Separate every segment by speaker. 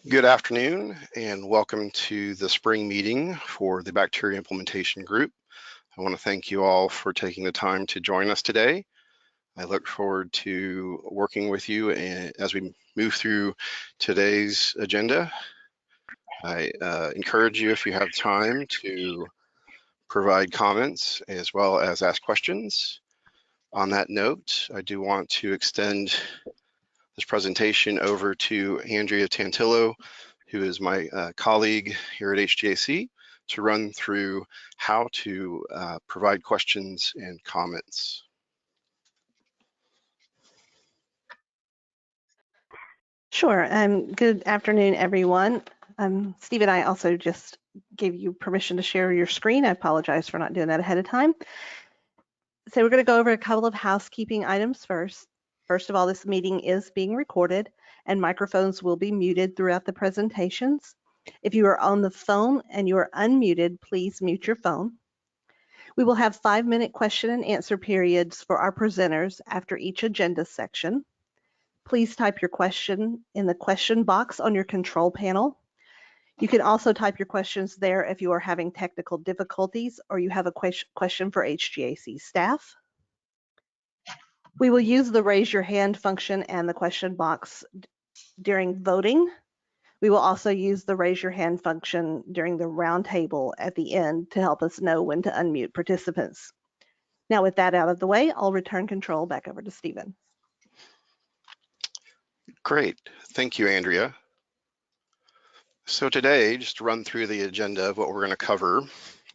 Speaker 1: Good afternoon and welcome to the spring meeting for the Bacteria Implementation Group. I want to thank you all for taking the time to join us today. I look forward to working with you as we move through today's agenda. I encourage you, if you have time, to provide comments as well as ask questions. On that note, I do want to extend this presentation over to Andrea Tantillo, who is my colleague here at H-GAC, to run through how to provide questions and comments.
Speaker 2: Sure. Good afternoon, everyone. Steve and I also just gave you permission to share your screen. I apologize for not doing that ahead of time. So we're going to go over a couple of housekeeping items first. First of all, this meeting is being recorded and microphones will be muted throughout the presentations. If you are on the phone and you are unmuted, please mute your phone. We will have 5-minute question and answer periods for our presenters after each agenda section. Please type your question in the question box on your control panel. You can also type your questions there if you are having technical difficulties or you have a question for H-GAC staff. We will use the raise your hand function and the question box during voting. We will also use the raise your hand function during the roundtable at the end to help us know when to unmute participants. Now, with that out of the way, I'll return control back over to Stephen.
Speaker 1: Great, thank you, Andrea. So today, just to run through the agenda of what we're going to cover,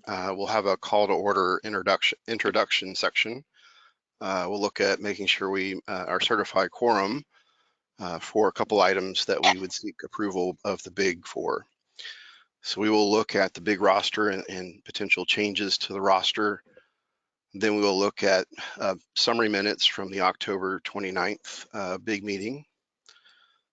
Speaker 1: we'll have a call to order introduction section. We'll look at making sure we are certified quorum for a couple items that we would seek approval of the BIG for. So we will look at the BIG roster and potential changes to the roster. Then we will look at summary minutes from the October 29th BIG meeting.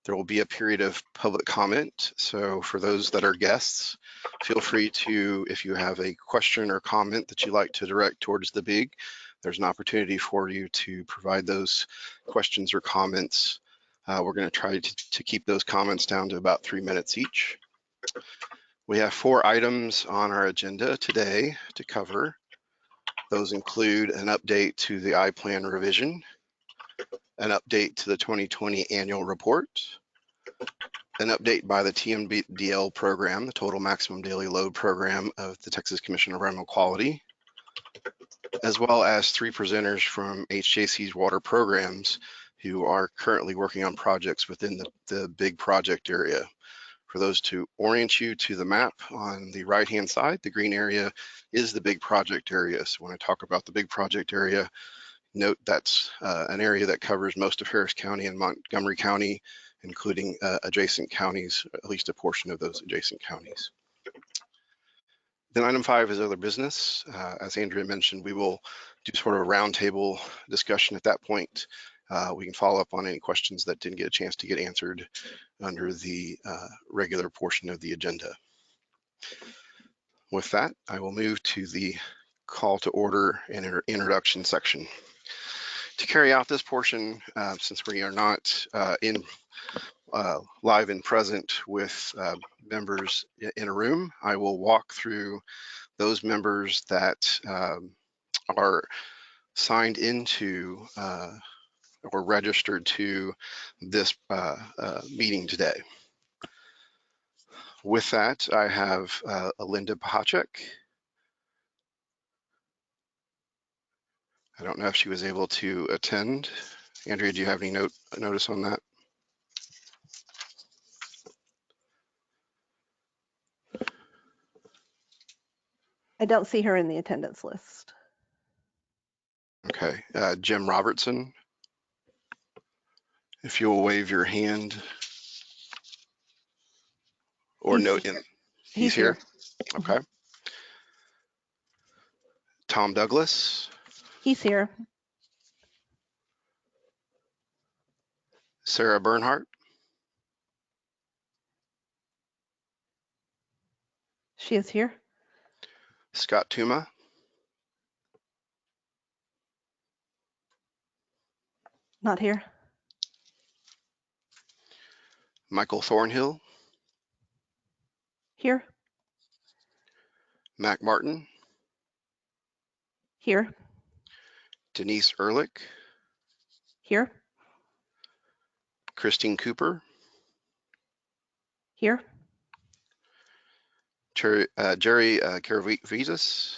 Speaker 1: There will be a period of public comment. So for those that are guests, feel free to, if you have a question or comment that you'd like to direct towards the BIG, there's an opportunity for you to provide those questions or comments. We're going to try to keep those comments down to about 3 minutes each. We have 4 items on our agenda today to cover. Those include an update to the I-Plan revision, an update to the 2020 annual report, an update by the TMDL program, the Total Maximum Daily Load program of the Texas Commission on Environmental Quality, as well as 3 presenters from H-GAC's water programs who are currently working on projects within the big project area. For those to orient you to the map on the right-hand side, the green area is the big project area. So when I talk about the big project area, note that's an area that covers most of Harris County and Montgomery County, including adjacent counties, at least a portion of those adjacent counties. Then item 5 is other business. As Andrea mentioned, we will do sort of a roundtable discussion at that point. We can follow up on any questions that didn't get a chance to get answered under the regular portion of the agenda. With that, I will move to the call to order and introduction section. To carry out this portion, since we are not live and present with members in a room, I will walk through those members that are signed into or registered to this meeting today. With that, I have Linda Pachek. I don't know if she was able to attend. Andrea, do you have any notice on that?
Speaker 2: I don't see her in the attendance list.
Speaker 1: Okay, Jim Robertson, if you'll wave your hand or note in. He's here. Okay. Tom Douglas.
Speaker 2: He's here.
Speaker 1: Sarah Bernhardt.
Speaker 2: She is here.
Speaker 1: Scott Tuma.
Speaker 2: Not here.
Speaker 1: Michael Thornhill.
Speaker 2: Here.
Speaker 1: Mac Martin,
Speaker 2: Here.
Speaker 1: Denise Ehrlich,
Speaker 2: Here.
Speaker 1: Christine Cooper,
Speaker 2: Here.
Speaker 1: Jerry Karavitas,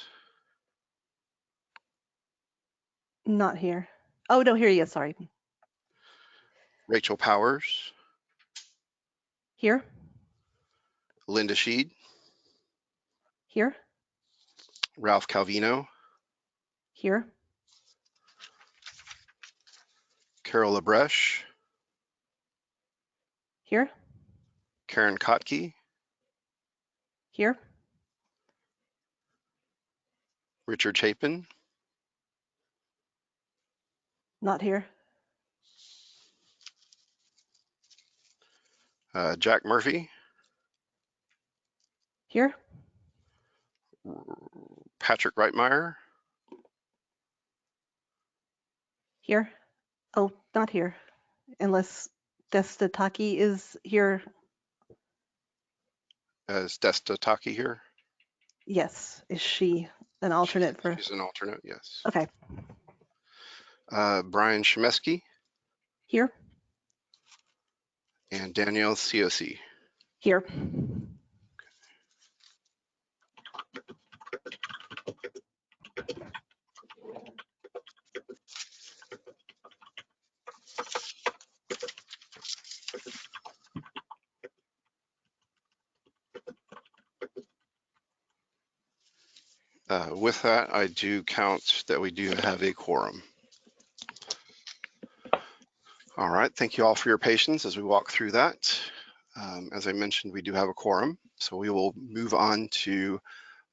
Speaker 2: Not here. Oh, no, here he is, sorry.
Speaker 1: Rachel Powers,
Speaker 2: Here.
Speaker 1: Linda Sheed,
Speaker 2: Here.
Speaker 1: Ralph Calvino,
Speaker 2: Here.
Speaker 1: Carol Labreche,
Speaker 2: Here.
Speaker 1: Karen Kotke,
Speaker 2: Here.
Speaker 1: Richard Chapin,
Speaker 2: Not here.
Speaker 1: Jack Murphy,
Speaker 2: Here.
Speaker 1: Patrick Reitmeyer,
Speaker 2: Here. Oh, not here. Unless Destataki is here.
Speaker 1: is Desta Taki here?
Speaker 2: Yes. Is she an alternate for?
Speaker 1: She's an alternate, yes.
Speaker 2: Okay.
Speaker 1: Brian Shemesky
Speaker 2: Here.
Speaker 1: and Danielle Ciosi.
Speaker 2: Here.
Speaker 1: With that, I do count that we do have a quorum. All right, thank you all for your patience as we walk through that. As I mentioned, we do have a quorum, so we will move on to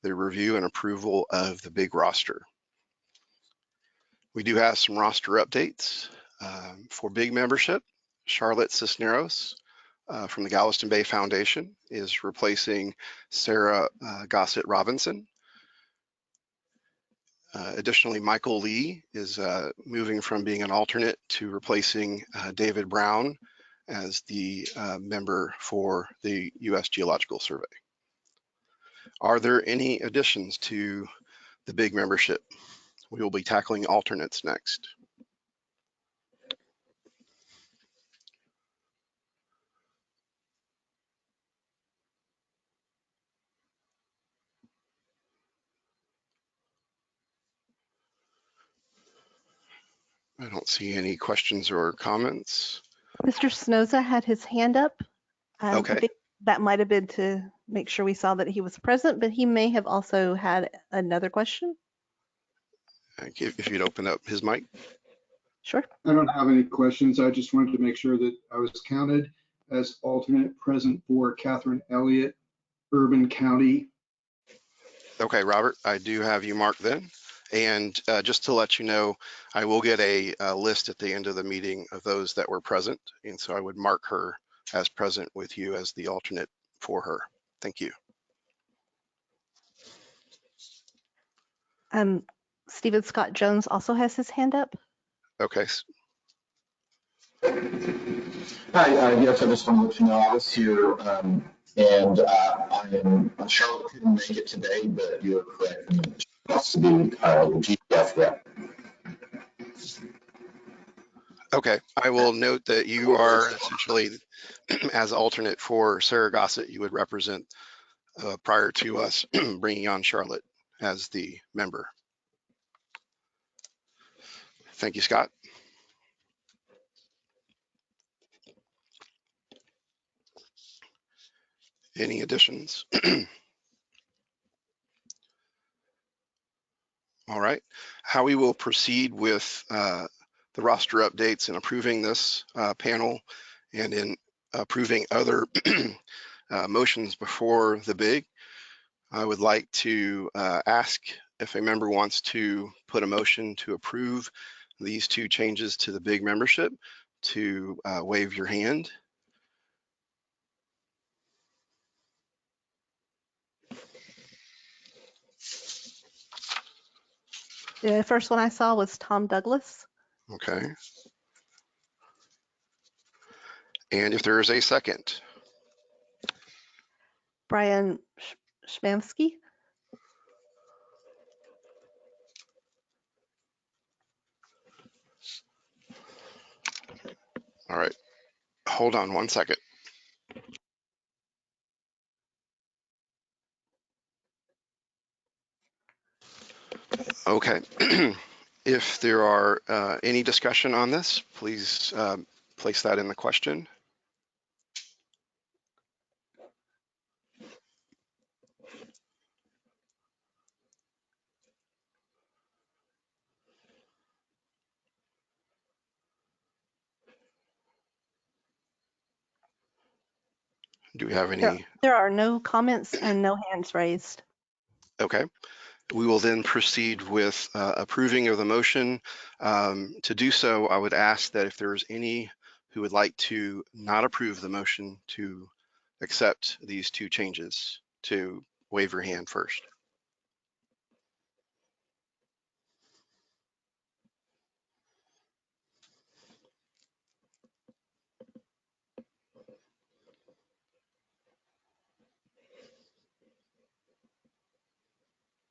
Speaker 1: the review and approval of the big roster. We do have some roster updates. For big membership, Charlotte Cisneros from the Galveston Bay Foundation is replacing Sarah Gossett Robinson. Additionally, Michael Lee is moving from being an alternate to replacing David Brown as the member for the U.S. Geological Survey. Are there any additions to the big membership? We will be tackling alternates next. I don't see any questions or comments.
Speaker 2: Mr. Snoza had his hand up.
Speaker 1: Okay.
Speaker 2: I think that might have been to make sure we saw that he was present, but he may have also had another question.
Speaker 1: If you'd open up his mic.
Speaker 2: Sure.
Speaker 3: I don't have any questions. I just wanted to make sure that I was counted as alternate present for Catherine Elliott, Urban County.
Speaker 1: Okay, Robert, I do have you marked then. And just to let you know, I will get a list at the end of the meeting of those that were present. And so I would mark her as present with you as the alternate for her. Thank you.
Speaker 2: Stephen Scott Jones also has his hand up.
Speaker 1: Okay.
Speaker 4: Hi, yes, I just wanted to let you know I was here, and Charlotte couldn't make it today, but you're correct. She wants to be the GF rep.
Speaker 1: Okay, I will note that you are essentially as alternate for Sarah Gossett, you would represent prior to us bringing on Charlotte as the member. Thank you, Scott. Any additions? All right, how we will proceed with the roster updates and approving this panel and in approving other motions before the big, I would like to ask if a member wants to put a motion to approve these two changes to the big membership to wave your hand.
Speaker 2: The first one I saw was Tom Douglas.
Speaker 1: Okay. And if there is a second.
Speaker 2: Brian Schmamsky.
Speaker 1: All right, hold on one second. Okay, if there are any discussion on this, please place that in the question. Do we have any?
Speaker 2: There are no comments and no hands raised.
Speaker 1: Okay, we will then proceed with approving of the motion. To do so, I would ask that if there's any who would like to not approve the motion to accept these two changes, to wave your hand first.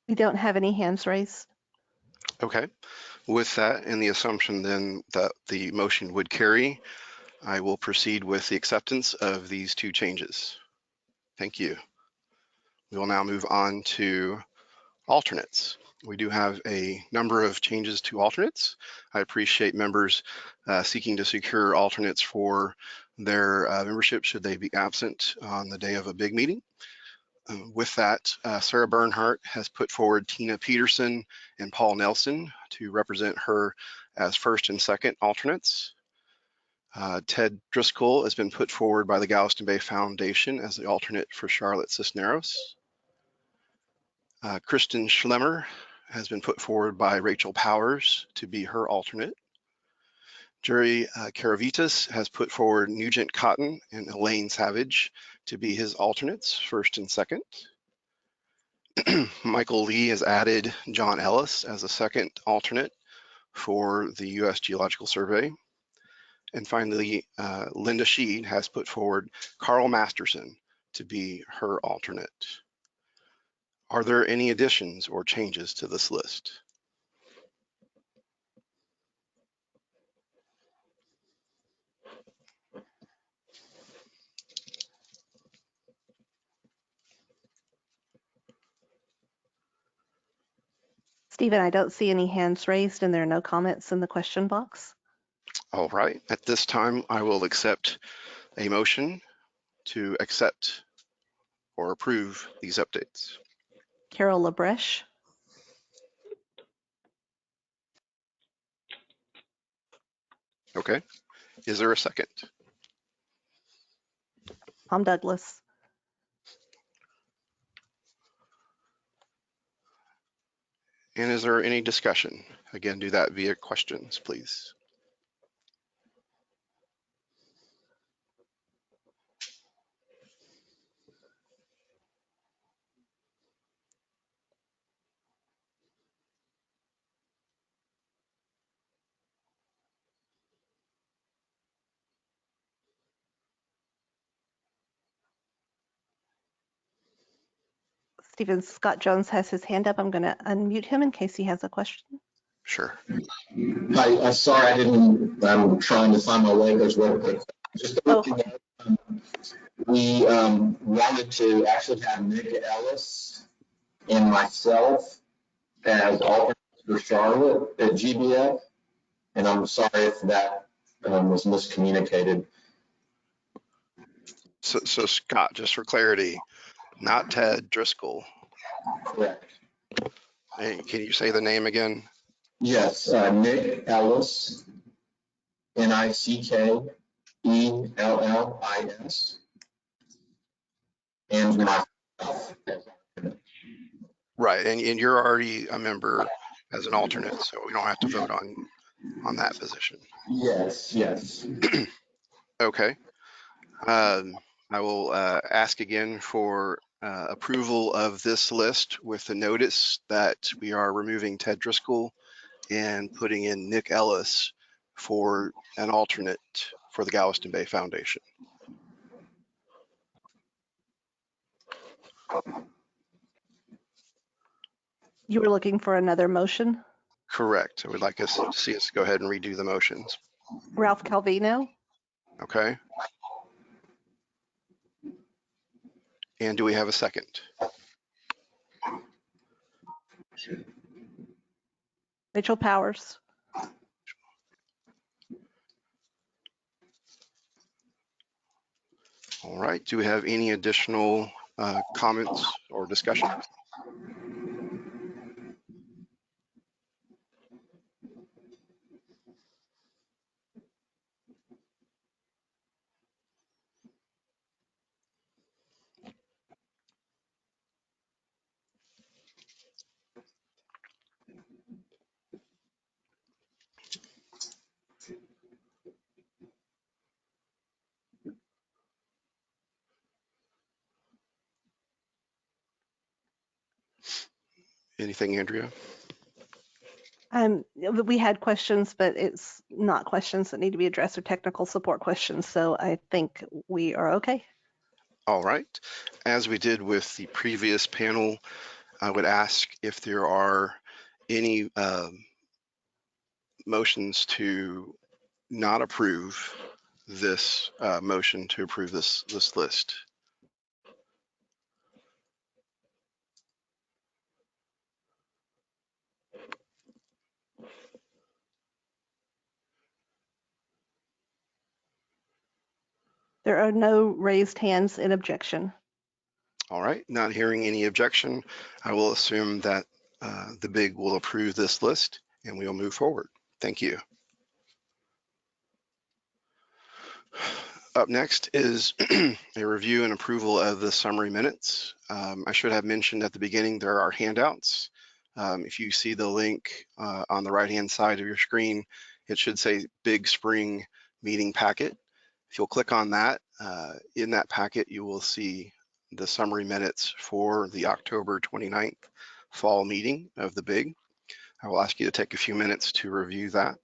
Speaker 2: We don't have any hands raised.
Speaker 1: Okay, with that and the assumption then that the motion would carry, I will proceed with the acceptance of these two changes. Thank you. We will now move on to alternates. We do have a number of changes to alternates. I appreciate members seeking to secure alternates for their membership should they be absent on the day of a big meeting. With that, Sarah Bernhardt has put forward Tina Peterson and Paul Nelson to represent her as first and second alternates. Ted Driscoll has been put forward by the Galveston Bay Foundation as the alternate for Charlotte Cisneros. Kristen Schlemmer has been put forward by Rachel Powers to be her alternate. Jerry Karavitas has put forward Nugent Cotton and Elaine Savage to be his alternates, first and second. Michael Lee has added John Ellis as a second alternate for the U.S. Geological Survey. And finally, Linda Sheed has put forward Carl Masterson to be her alternate. Are there any additions or changes to this list?
Speaker 2: Stephen, I don't see any hands raised and there are no comments in the question box.
Speaker 1: All right, at this time, I will accept a motion to accept or approve these updates.
Speaker 2: Carol LaBreche.
Speaker 1: Okay, is there a second?
Speaker 2: Tom Douglas.
Speaker 1: And is there any discussion? Again, do that via questions, please.
Speaker 2: Stephen, Scott Jones has his hand up. I'm going to unmute him in case he has a question.
Speaker 1: Sure.
Speaker 4: Hi, sorry, I didn't, I'm trying to find my way. There's real quick. Just to let you know, we wanted to actually have Nick Ellis and myself as alternates for Charlotte at GBF. And I'm sorry if that was miscommunicated.
Speaker 1: So Scott, just for clarity, not Ted Driscoll.
Speaker 4: Correct.
Speaker 1: Hey, can you say the name again?
Speaker 4: Yes, Nick Ellis, Nickellis, and myself.
Speaker 1: Right, and you're already a member as an alternate, so we don't have to vote on that position.
Speaker 4: Yes, yes.
Speaker 1: Okay. I will ask again for approval of this list with the notice that we are removing Ted Driscoll and putting in Nick Ellis for an alternate for the Galveston Bay Foundation.
Speaker 2: You were looking for another motion?
Speaker 1: Correct. I would like us to see us go ahead and redo the motions.
Speaker 2: Ralph Calvino,
Speaker 1: Okay. And do we have a second?
Speaker 2: Mitchell Powers,
Speaker 1: All right. Do we have any additional comments or discussion? Anything, Andrea?
Speaker 2: we had questions, but it's not questions that need to be addressed or technical support questions. So I think we are okay.
Speaker 1: All right. As we did with the previous panel, I would ask if there are any motions to not approve this motion to approve this list.
Speaker 2: There are no raised hands in objection.
Speaker 1: All right, not hearing any objection, I will assume that the BIG will approve this list and we will move forward. Thank you. Up next is a review and approval of the summary minutes. I should have mentioned at the beginning, there are handouts. If you see the link on the right-hand side of your screen, it should say Big Spring Meeting Packet. If you'll click on that, in that packet, you will see the summary minutes for the October 29th fall meeting of the BIG. I will ask you to take a few minutes to review that.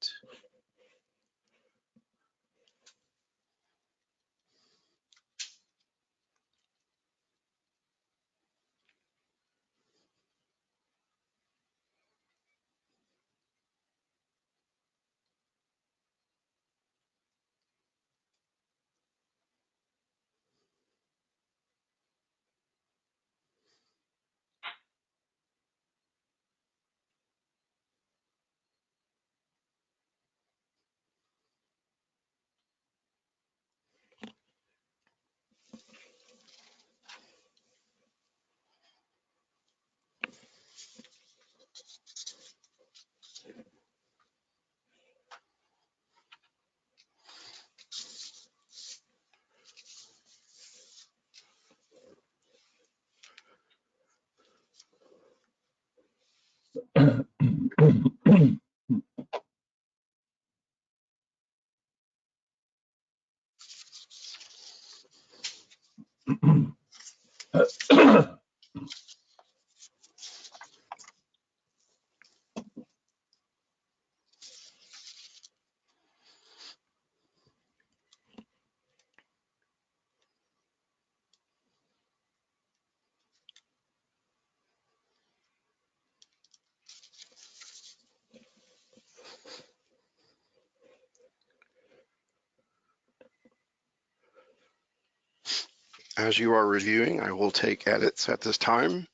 Speaker 1: As you are reviewing, I will take edits at this time.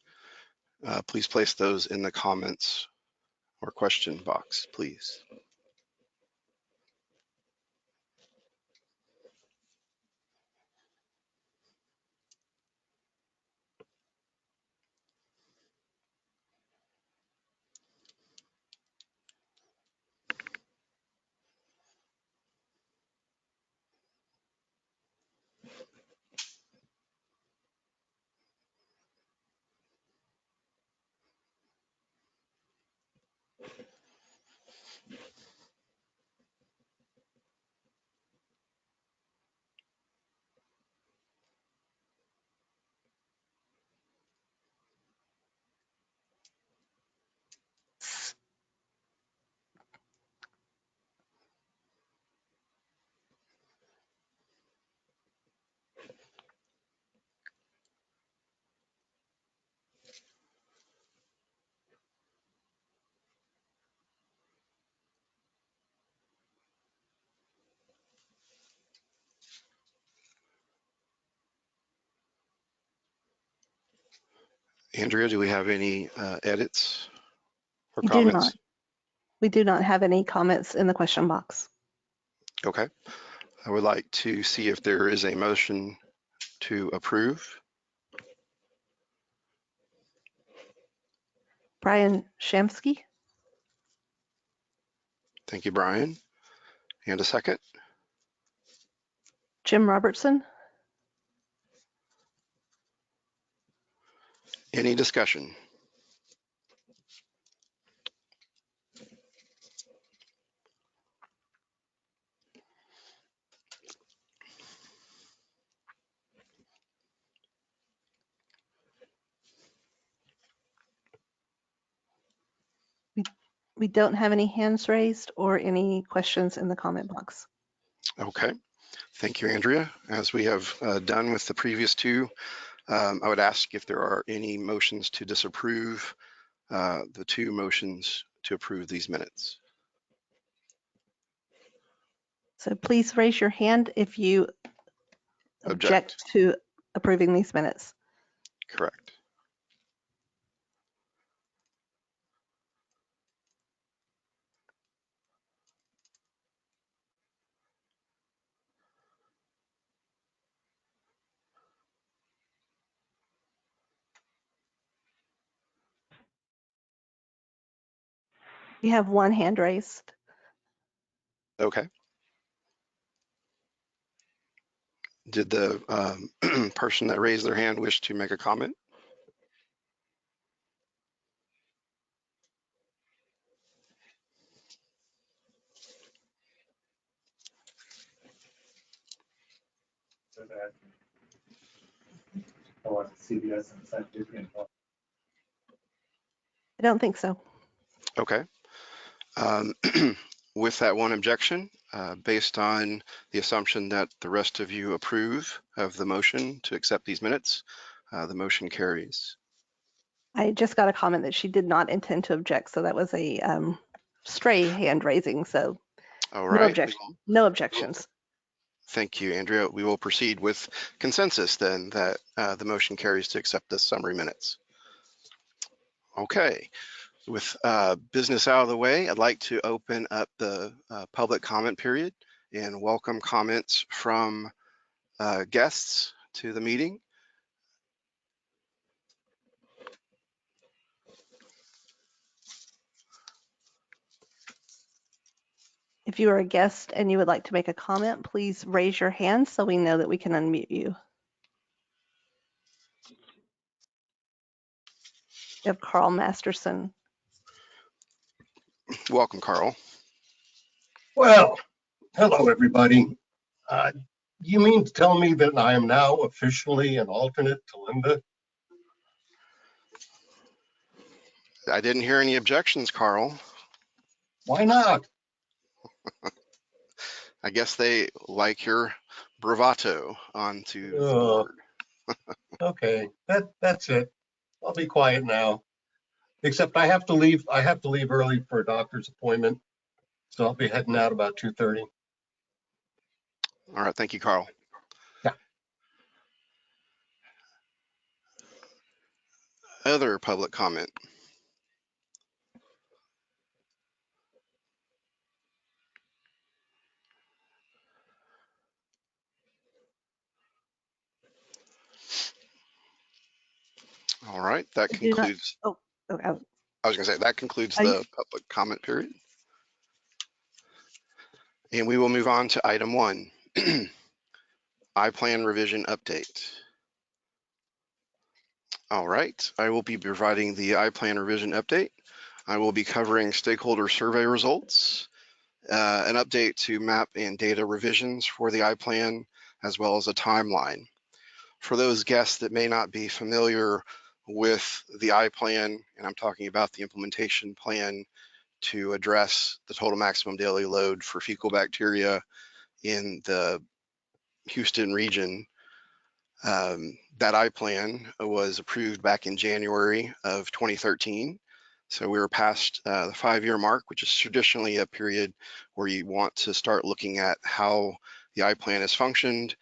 Speaker 1: Please place those in the comments or question box, please. Andrea, do we have any edits or
Speaker 2: We
Speaker 1: comments?
Speaker 2: do not. We do not have any comments in the question box.
Speaker 1: Okay. I would like to see if there is a motion to approve.
Speaker 2: Brian Shamsky,
Speaker 1: Thank you, Brian. And a second.
Speaker 2: Jim Robertson,
Speaker 1: Any discussion?
Speaker 2: we don't have any hands raised or any questions in the comment box.
Speaker 1: Okay. Thank you, Andrea. As we have done with the previous two, I would ask if there are any motions to disapprove the two motions to approve these minutes.
Speaker 2: So please raise your hand if you object to approving these minutes.
Speaker 1: Correct.
Speaker 2: You have one hand raised.
Speaker 1: Okay. Did the person that raised their hand wish to make a comment?
Speaker 2: I don't think so.
Speaker 1: Okay. With that one objection, based on the assumption that the rest of you approve of the motion to accept these minutes, the motion carries.
Speaker 2: I just got a comment that she did not intend to object, so that was a stray hand raising. So
Speaker 1: All right.
Speaker 2: No objection. No objections.
Speaker 1: Thank you, Andrea. We will proceed with consensus then that the motion carries to accept the summary minutes. Okay. With business out of the way, I'd like to open up the public comment period and welcome comments from guests to the meeting.
Speaker 2: If you are a guest and you would like to make a comment, please raise your hand so we know that we can unmute you. We have Carl Masterson.
Speaker 1: Welcome, Carl.
Speaker 5: Well, hello, everybody. You mean to tell me that I am now officially an alternate to Linda?
Speaker 1: I didn't hear any objections, Carl.
Speaker 5: Why not?
Speaker 1: I guess they like your bravado onto the board.
Speaker 5: Okay, that's it. I'll be quiet now. Except I have to leave early for a doctor's appointment. So I'll be heading out about 2:30.
Speaker 1: All right, thank you, Carl.
Speaker 5: Yeah.
Speaker 1: Other public comment. All right, that concludes. I was going to say that concludes the public comment period. And we will move on to item 1, I-Plan revision update. All right, I will be providing the I-Plan revision update. I will be covering stakeholder survey results, an update to map and data revisions for the I-Plan, as well as a timeline. For those guests that may not be familiar with the I-Plan, and I'm talking about the implementation plan to address the total maximum daily load for fecal bacteria in the Houston region, that I-Plan was approved back in January of 2013. So we were past the 5-year mark, which is traditionally a period where you want to start looking at how the I-Plan has functioned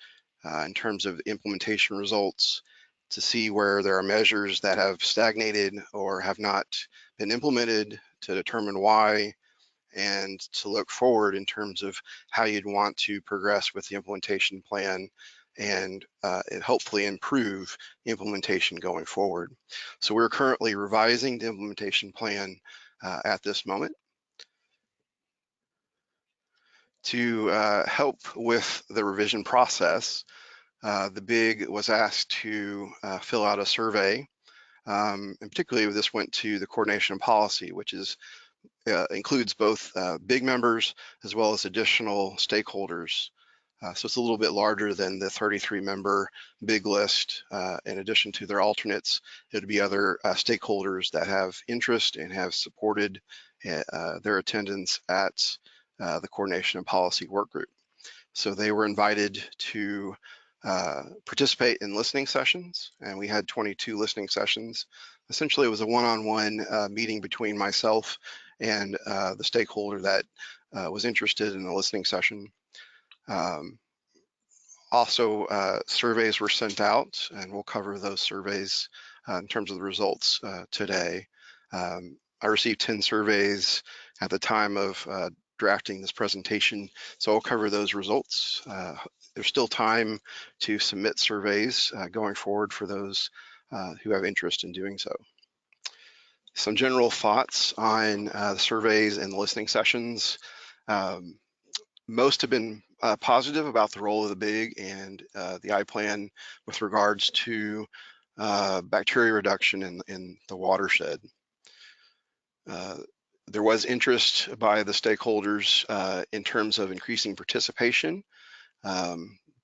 Speaker 1: in terms of implementation results to see where there are measures that have stagnated or have not been implemented, to determine why, and to look forward in terms of how you'd want to progress with the implementation plan and hopefully improve implementation going forward. So we're currently revising the implementation plan at this moment. To help with the revision process, the BIG was asked to fill out a survey, and particularly this went to the coordination and policy, which is includes both BIG members as well as additional stakeholders. So it's a little bit larger than the 33-member BIG list. In addition to their alternates, it would be other stakeholders that have interest and have supported their attendance at the coordination and policy work group. So they were invited to participate in listening sessions, and we had 22 listening sessions. Essentially, it was a one-on-one meeting between myself and the stakeholder that was interested in the listening session. Also, surveys were sent out, and we'll cover those surveys in terms of the results today. I received 10 surveys at the time of drafting this presentation, so I'll cover those results. There's still time to submit surveys going forward for those who have interest in doing so. Some general thoughts on the surveys and the listening sessions. Most have been positive about the role of the BIG and the I-Plan with regards to bacteria reduction in the watershed. There was interest by the stakeholders in terms of increasing participation,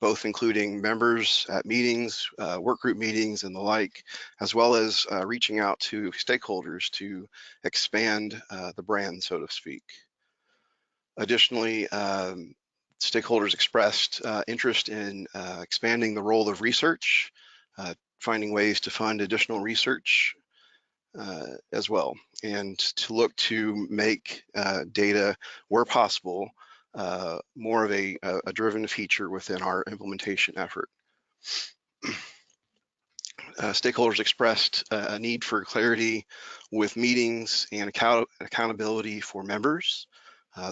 Speaker 1: both including members at meetings, work group meetings and the like, as well as reaching out to stakeholders to expand the brand, so to speak. Additionally, stakeholders expressed interest in expanding the role of research, finding ways to fund additional research as well, and to look to make data, where possible, more of a driven feature within our implementation effort. Stakeholders expressed a need for clarity with meetings and accountability for members.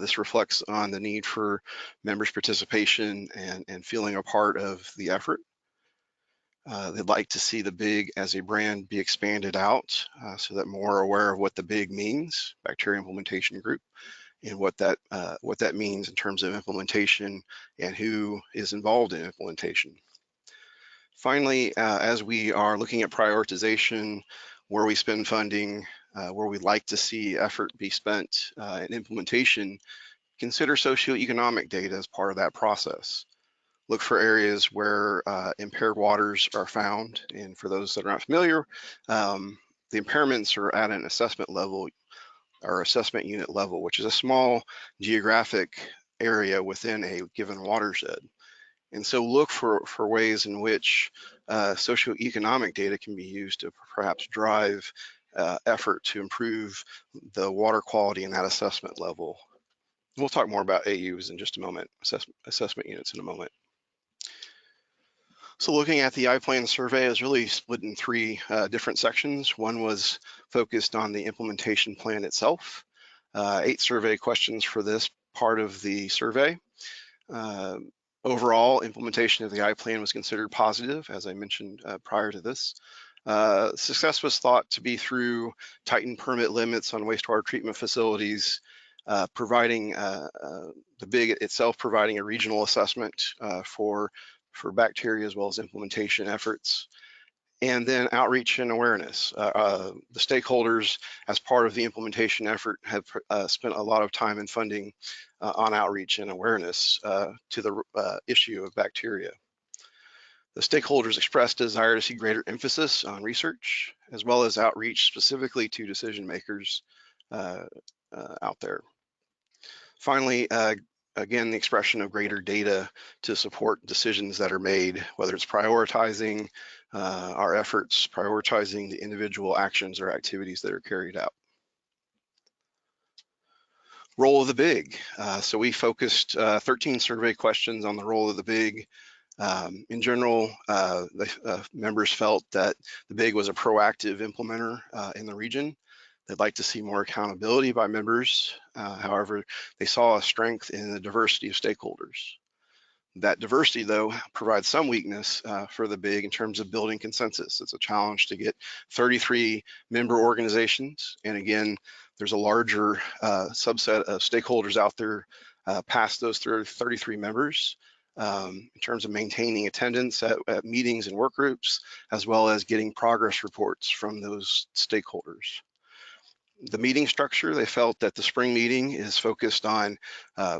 Speaker 1: This reflects on the need for members' participation and feeling a part of the effort. They'd like to see the BIG as a brand be expanded out so that more are aware of what the BIG means, Bacteria Implementation Group, and what that means in terms of implementation and who is involved in implementation. Finally, as we are looking at prioritization, where we spend funding, where we'd like to see effort be spent in implementation, consider socioeconomic data as part of that process. Look for areas where impaired waters are found, and for those that are not familiar, the impairments are at an assessment level or assessment unit level, which is a small geographic area within a given watershed. And so look for ways in which socioeconomic data can be used to perhaps drive effort to improve the water quality in that assessment level. We'll talk more about AUs in just a moment, assessment units in a moment. So looking at the I-Plan survey, it was really split in three different sections. One was focused on the implementation plan itself. 8 survey questions for this part of the survey. Overall, implementation of the I-Plan was considered positive, as I mentioned prior to this. Success was thought to be through tightened permit limits on wastewater treatment facilities, providing the BIG itself providing a regional assessment for bacteria as well as implementation efforts, and then outreach and awareness. The stakeholders, as part of the implementation effort, have spent a lot of time and funding on outreach and awareness to the issue of bacteria. The stakeholders expressed desire to see greater emphasis on research, as well as outreach specifically to decision makers out there. Finally, again, the expression of greater data to support decisions that are made, whether it's prioritizing our efforts, prioritizing the individual actions or activities that are carried out. Role of the BIG. So we focused 13 survey questions on the role of the BIG. In general, the members felt that the BIG was a proactive implementer in the region. They'd like to see more accountability by members. However, they saw a strength in the diversity of stakeholders. That diversity, though, provides some weakness for the BIG in terms of building consensus. It's a challenge to get 33 member organizations. And again, there's a larger subset of stakeholders out there past those 33 members in terms of maintaining attendance at meetings and work groups, as well as getting progress reports from those stakeholders. The meeting structure, they felt that the spring meeting is focused on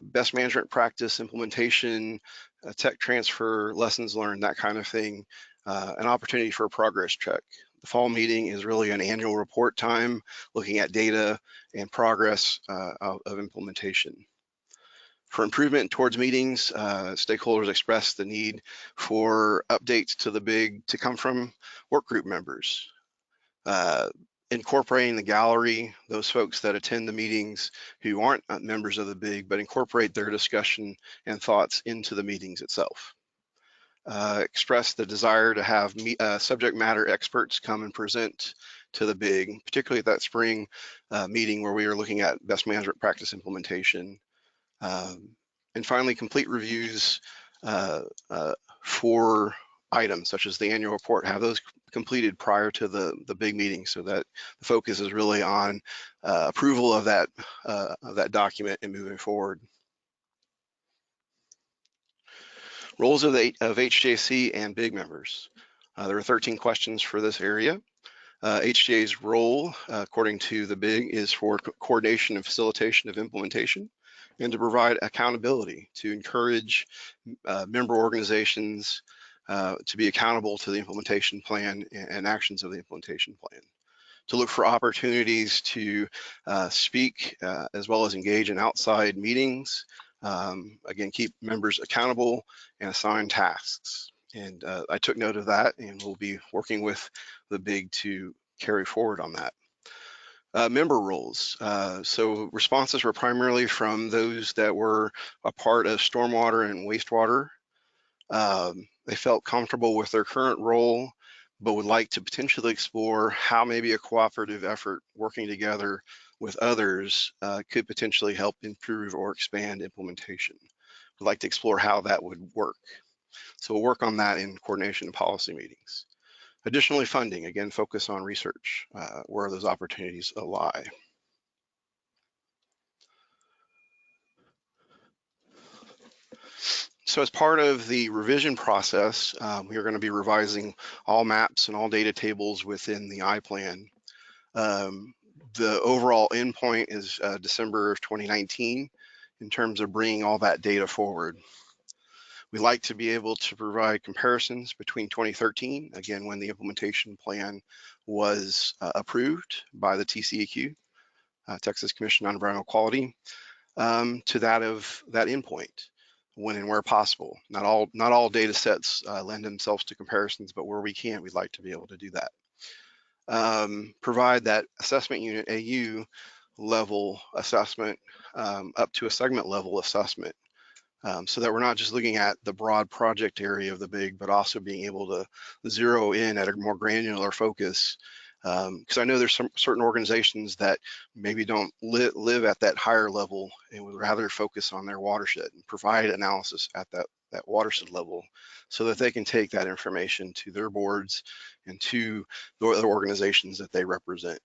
Speaker 1: best management practice, implementation, tech transfer, lessons learned, that kind of thing, an opportunity for a progress check. The fall meeting is really an annual report time, looking at data and progress of implementation. For improvement towards meetings, stakeholders expressed the need for updates to the BIG to come from work group members. Incorporating the gallery, those folks that attend the meetings who aren't members of the BIG, but incorporate their discussion and thoughts into the meetings itself. Express the desire to have subject matter experts come and present to the BIG, particularly at that spring meeting where we are looking at best management practice implementation. And finally, complete reviews for items such as the annual report, have those completed prior to the big meeting so that the focus is really on approval of that document and moving forward. Roles of HGAC and BIG members. There are 13 questions for this area. HGA's role, according to the BIG, is for coordination and facilitation of implementation and to provide accountability, to encourage member organizations to be accountable to the implementation plan and actions of the implementation plan, to look for opportunities to speak as well as engage in outside meetings, again, keep members accountable and assign tasks. And I took note of that, and we'll be working with the BIG to carry forward on that. Member roles. So responses were primarily from those that were a part of stormwater and wastewater. They felt comfortable with their current role, but would like to potentially explore how maybe a cooperative effort working together with others could potentially help improve or expand implementation. We'd like to explore how that would work. So we'll work on that in coordination and policy meetings. Additionally, funding, again, focus on research, where those opportunities lie. So as part of the revision process, we are going to be revising all maps and all data tables within the I-Plan. The overall endpoint is December of 2019 in terms of bringing all that data forward. We like to be able to provide comparisons between 2013, again, when the implementation plan was approved by the TCEQ, Texas Commission on Environmental Quality, to that of that endpoint, when and where possible. Not all data sets lend themselves to comparisons, but where we can, we'd like to be able to do that. Provide that assessment unit AU level assessment up to a segment level assessment. So that we're not just looking at the broad project area of the BIG, but also being able to zero in at a more granular focus. Because I know there's some certain organizations that maybe don't live at that higher level and would rather focus on their watershed and provide analysis at that watershed level so that they can take that information to their boards and to the other organizations that they represent.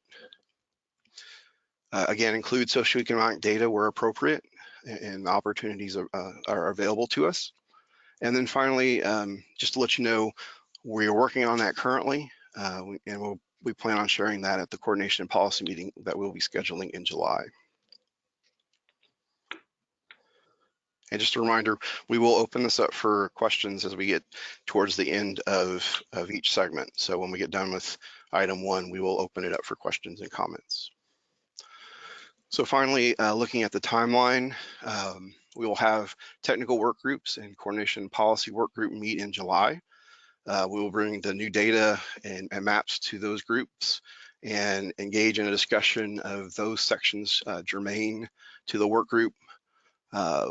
Speaker 1: Again, include socioeconomic data where appropriate and opportunities are available to us. And then finally, just to let you know, we are working on that currently, and we plan on sharing that at the coordination and policy meeting that we'll be scheduling in July. And just a reminder, we will open this up for questions as we get towards the end of each segment. So when we get done with item 1, we will open it up for questions and comments. So finally, looking at the timeline, we will have technical work groups and coordination policy work group meet in July. We will bring the new data and maps to those groups and engage in a discussion of those sections germane to the work group.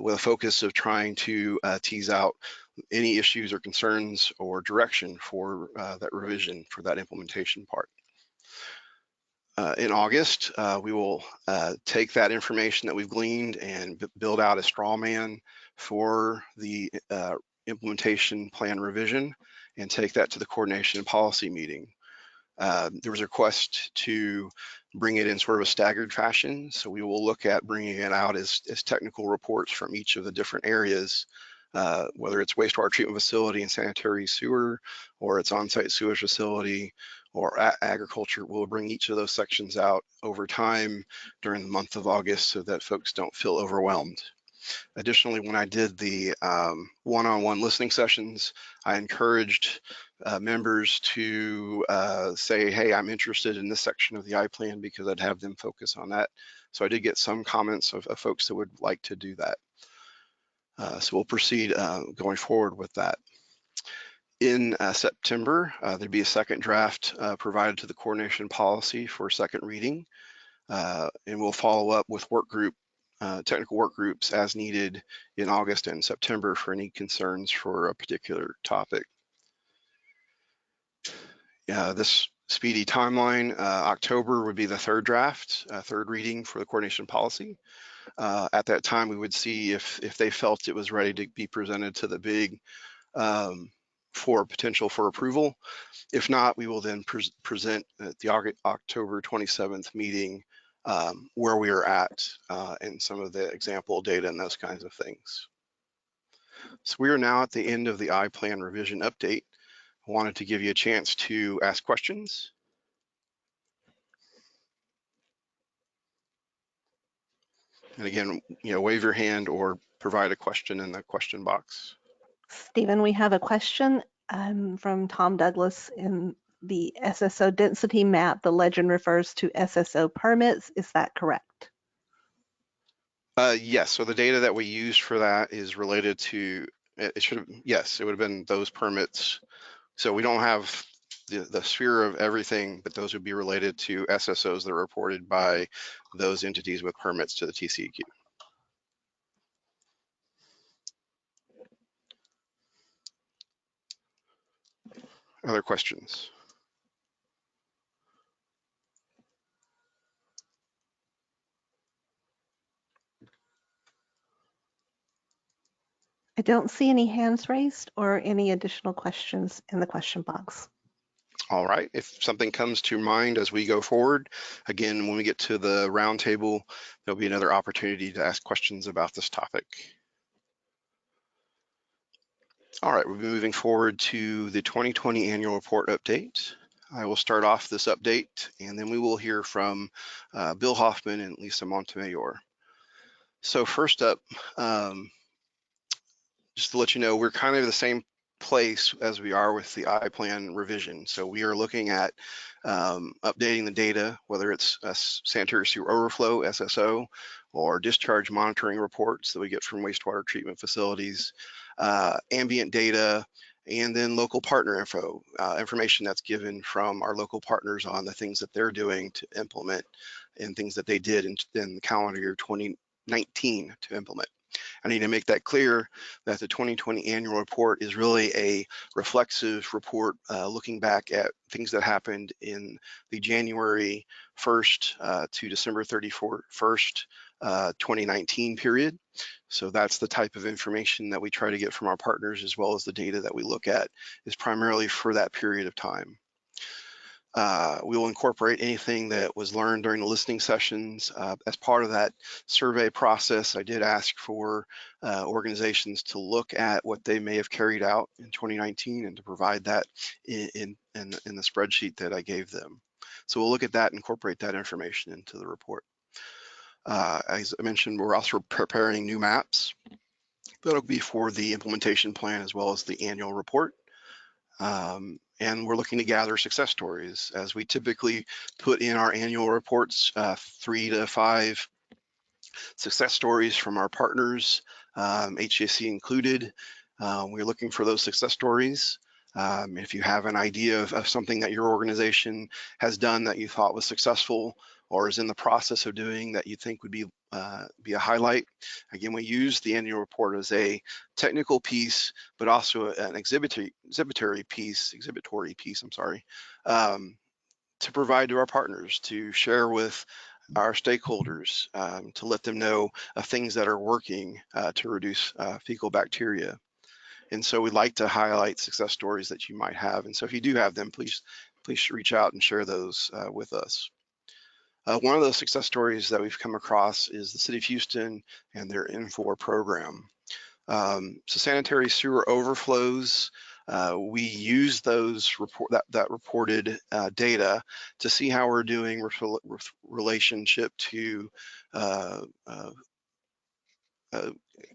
Speaker 1: with a focus of trying to tease out any issues or concerns or direction for that revision for that implementation part. In August, we will take that information that we've gleaned and build out a straw man for the implementation plan revision and take that to the coordination and policy meeting. There was a request to bring it in sort of a staggered fashion. So we will look at bringing it out as technical reports from each of the different areas, whether it's wastewater treatment facility and sanitary sewer, or it's on-site sewage facility, or agriculture. We'll bring each of those sections out over time during the month of August so that folks don't feel overwhelmed. Additionally, when I did the one-on-one listening sessions, I encouraged members to say, hey, I'm interested in this section of the I-plan, because I'd have them focus on that. So I did get some comments of folks that would like to do that. So we'll proceed going forward with that. In September, there'd be a second draft provided to the coordination policy for second reading, and we'll follow up with technical work groups as needed in August and September for any concerns for a particular topic. This speedy timeline, October would be the third draft, third reading for the coordination policy. At that time, we would see if they felt it was ready to be presented to the BIG for potential for approval. If not, we will then present at the October 27th meeting where we are at and some of the example data and those kinds of things. So we are now at the end of the I-plan revision update. I wanted to give you a chance to ask questions. And again, wave your hand or provide a question in the question box.
Speaker 2: Stephen, we have a question from Tom Douglas. In the SSO density map, the legend refers to SSO permits. Is that correct?
Speaker 1: Yes, so the data that we used for that is related to, yes, it would have been those permits. So we don't have the sphere of everything, but those would be related to SSOs that are reported by those entities with permits to the TCEQ. Other questions?
Speaker 2: I don't see any hands raised or any additional questions in the question box.
Speaker 1: All right, if something comes to mind as we go forward, again, when we get to the roundtable, there'll be another opportunity to ask questions about this topic. All right, we'll be moving forward to the 2020 annual report update. I will start off this update, and then we will hear from Bill Hoffman and Lisa Montemayor. So first up, just to let you know, we're kind of the same place as we are with the I-plan revision. So we are looking at updating the data, whether it's a sanitary sewer overflow, SSO, or discharge monitoring reports that we get from wastewater treatment facilities, ambient data, and then local partner information that's given from our local partners on the things that they're doing to implement and things that they did in the calendar year 2019 to implement. I need to make that clear that the 2020 annual report is really a reflexive report looking back at things that happened in the January 1st to December 31st, 2019 period. So that's the type of information that we try to get from our partners, as well as the data that we look at is primarily for that period of time. We will incorporate anything that was learned during the listening sessions. As part of that survey process, I did ask for organizations to look at what they may have carried out in 2019 and to provide that in the spreadsheet that I gave them. So we'll look at that and incorporate that information into the report. As I mentioned, we're also preparing new maps. That'll be for the implementation plan as well as the annual report. And we're looking to gather success stories, as we typically put in our annual reports, 3 to 5 success stories from our partners, H-GAC included. We're looking for those success stories. If you have an idea of something that your organization has done that you thought was successful, or is in the process of doing that you think would be a highlight. Again, we use the annual report as a technical piece, but also an exhibitory piece, I'm sorry, to provide to our partners, to share with our stakeholders, to let them know of things that are working to reduce fecal bacteria. And so we'd like to highlight success stories that you might have. And so if you do have them, please reach out and share those with us. One of those success stories that we've come across is the City of Houston and their N4 program. So sanitary sewer overflows, we use those that reported data to see how we're doing with relationship to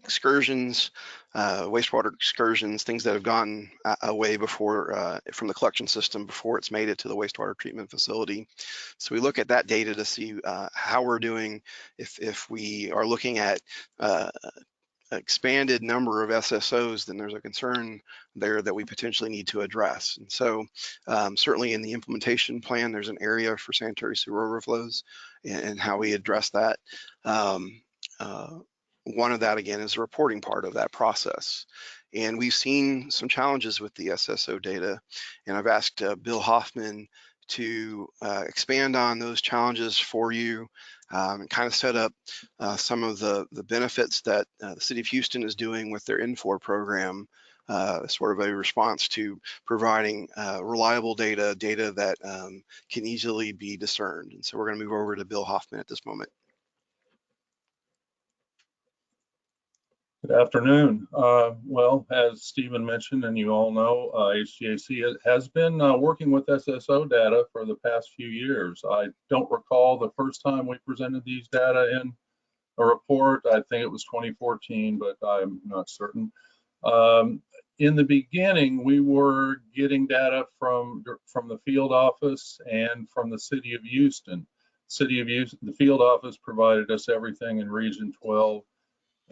Speaker 1: excursions, wastewater excursions, things that have gone away before from the collection system before it's made it to the wastewater treatment facility. So we look at that data to see how we're doing. If we are looking at expanded number of SSOs, then there's a concern there that we potentially need to address. And so certainly in the implementation plan, there's an area for sanitary sewer overflows and how we address that. One of that, again, is the reporting part of that process. And we've seen some challenges with the SSO data, and I've asked Bill Hoffman to expand on those challenges for you and kind of set up some of the benefits that the City of Houston is doing with their N4 program, sort of a response to providing reliable data that can easily be discerned. And so we're going to move over to Bill Hoffman at this moment.
Speaker 6: Good afternoon. Well, as Stephen mentioned, and you all know, H-GAC has been working with SSO data for the past few years. I don't recall the first time we presented these data in a report. I think it was 2014, but I'm not certain. In the beginning, we were getting data from the field office and from the City of Houston. The field office provided us everything in Region 12.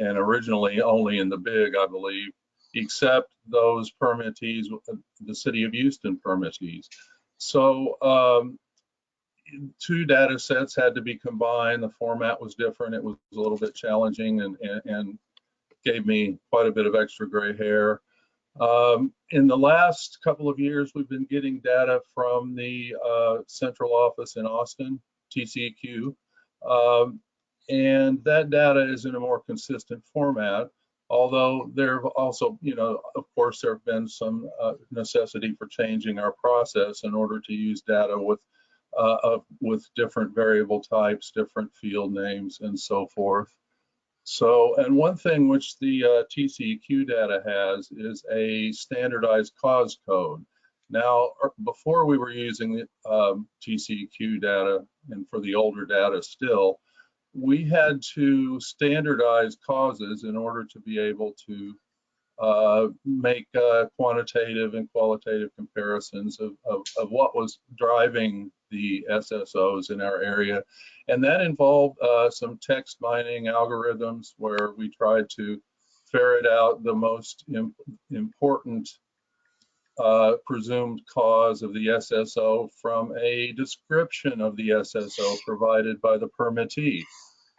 Speaker 6: And originally only in the big, I believe, except those permittees, the City of Houston permittees. So two data sets had to be combined. The format was different. It was a little bit challenging and gave me quite a bit of extra gray hair. In the last couple of years, we've been getting data from the central office in Austin, TCEQ. And that data is in a more consistent format, although there have also, of course, there have been some necessity for changing our process in order to use data with different variable types, different field names, and so forth. So, and one thing which the TCEQ data has is a standardized cause code. Now, before we were using TCEQ data, and for the older data still, we had to standardize causes in order to be able to make quantitative and qualitative comparisons of what was driving the SSOs in our area. And that involved some text mining algorithms where we tried to ferret out the most important presumed cause of the SSO from a description of the SSO provided by the permittee.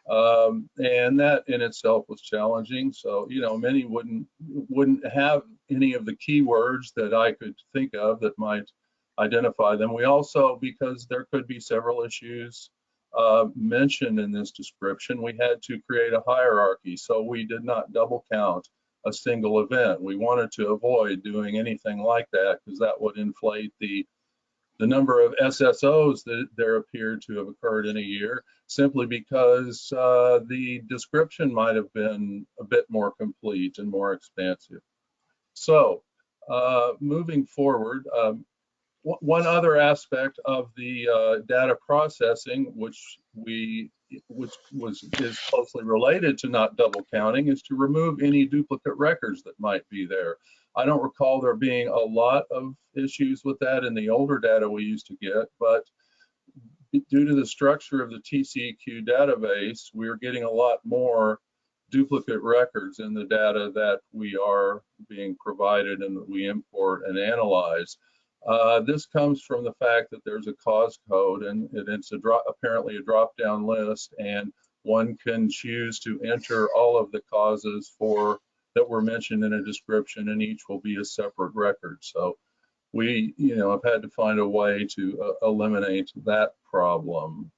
Speaker 6: And that in itself was challenging. So, many wouldn't have any of the keywords that I could think of that might identify them. We also, because there could be several issues mentioned in this description, we had to create a hierarchy. So we did not double count a single event. We wanted to avoid doing anything like that because that would inflate the number of SSOs that there appeared to have occurred in a year, simply because the description might have been a bit more complete and more expansive. So moving forward, one other aspect of the data processing, which is closely related to not double counting, is to remove any duplicate records that might be there. I don't recall there being a lot of issues with that in the older data we used to get, but due to the structure of the TCEQ database, we're getting a lot more duplicate records in the data that we are being provided and that we import and analyze. This comes from the fact that there's a cause code, and it's apparently a drop-down list, and one can choose to enter all of the causes that were mentioned in a description, and each will be a separate record. So we, have had to find a way to eliminate that problem.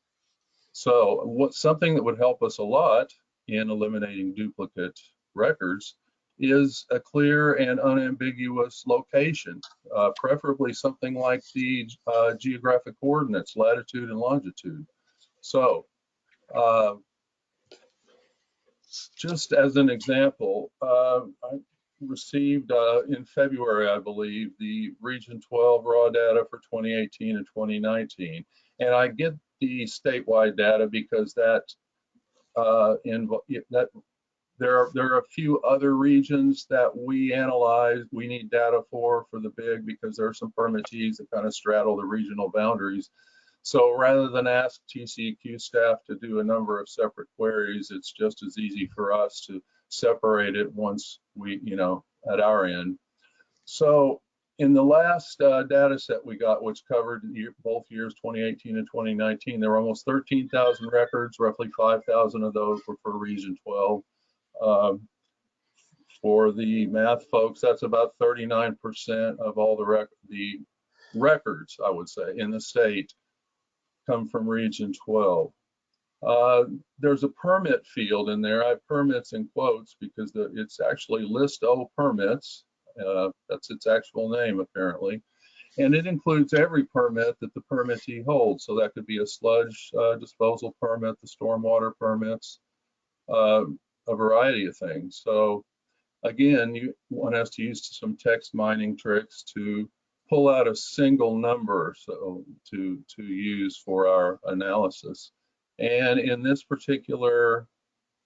Speaker 6: So something that would help us a lot in eliminating duplicate records is a clear and unambiguous location, preferably something like the geographic coordinates, latitude and longitude. So just as an example, I received in February, I believe, the Region 12 raw data for 2018 and 2019. And I get the statewide data because there are a few other regions that we analyze, we need data for the big, because there are some permittees that kind of straddle the regional boundaries. So rather than ask TCEQ staff to do a number of separate queries, it's just as easy for us to separate it once we, at our end. So in the last data set we got, which covered both years 2018 and 2019, there were almost 13,000 records. Roughly 5,000 of those were for Region 12. For the math folks, that's about 39% of all the records, I would say, in the state come from Region 12. There's a permit field in there. I have permits in quotes because it's actually List O permits. That's its actual name, apparently. And it includes every permit that the permittee holds. So that could be a sludge disposal permit, the stormwater permits, a variety of things. So again, you want us to use some text mining tricks to pull out a single number to use for our analysis. And in this particular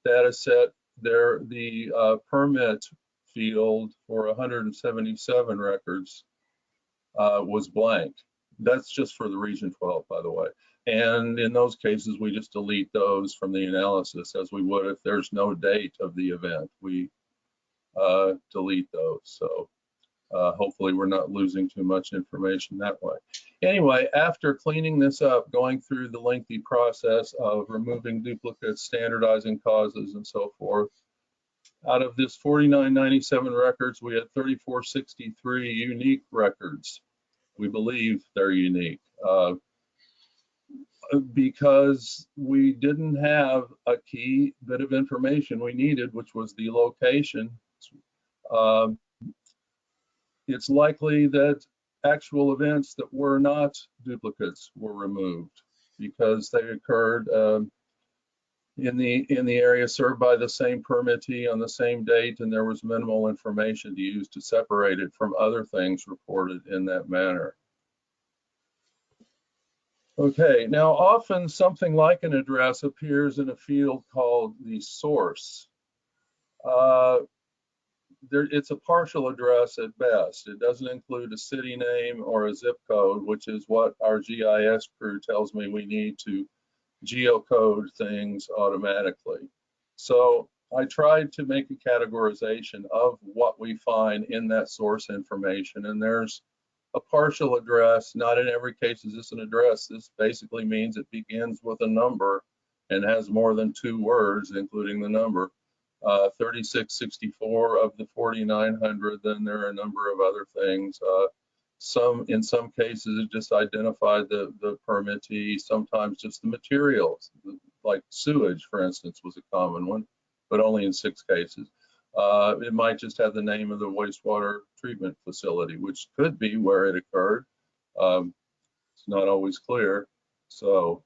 Speaker 6: data set, the permit field for 177 records was blank. That's just for the Region 12, by the way. And in those cases, we just delete those from the analysis, as we would if there's no date of the event. We delete those. So hopefully we're not losing too much information that way. Anyway, after cleaning this up, going through the lengthy process of removing duplicates, standardizing causes, and so forth, out of this 4997 records, we had 3463 unique records. We believe they're unique because we didn't have a key bit of information we needed, which was the location. It's likely that actual events that were not duplicates were removed because they occurred in the area served by the same permittee on the same date, and there was minimal information to use to separate it from other things reported in that manner. Okay, now often something like an address appears in a field called the source. It's a partial address at best. It doesn't include a city name or a zip code, which is what our GIS crew tells me we need to geocode things automatically. So I tried to make a categorization of what we find in that source information, and there's a partial address. Not in every case is this an address. This basically means it begins with a number and has more than 2 words, including the number. 3664 of the 4900, then there are a number of other things. In some cases, it just identified the permittee, sometimes just the materials, like sewage, for instance, was a common one, but only in 6 cases. It might just have the name of the wastewater treatment facility, which could be where it occurred. It's not always clear. So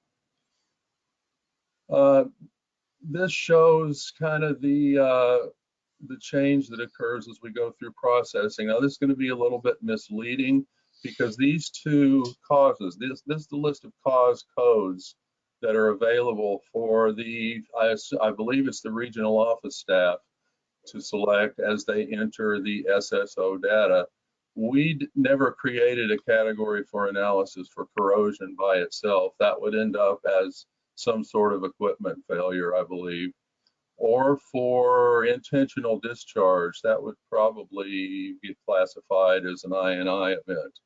Speaker 6: this shows kind of the change that occurs as we go through processing. Now, this is going to be a little bit misleading because these 2 causes, this is the list of cause codes that are available for I believe it's the regional office staff to select as they enter the SSO data. We never created a category for analysis for corrosion by itself. That would end up as some sort of equipment failure, I believe, or for intentional discharge. That would probably get classified as an I&I event.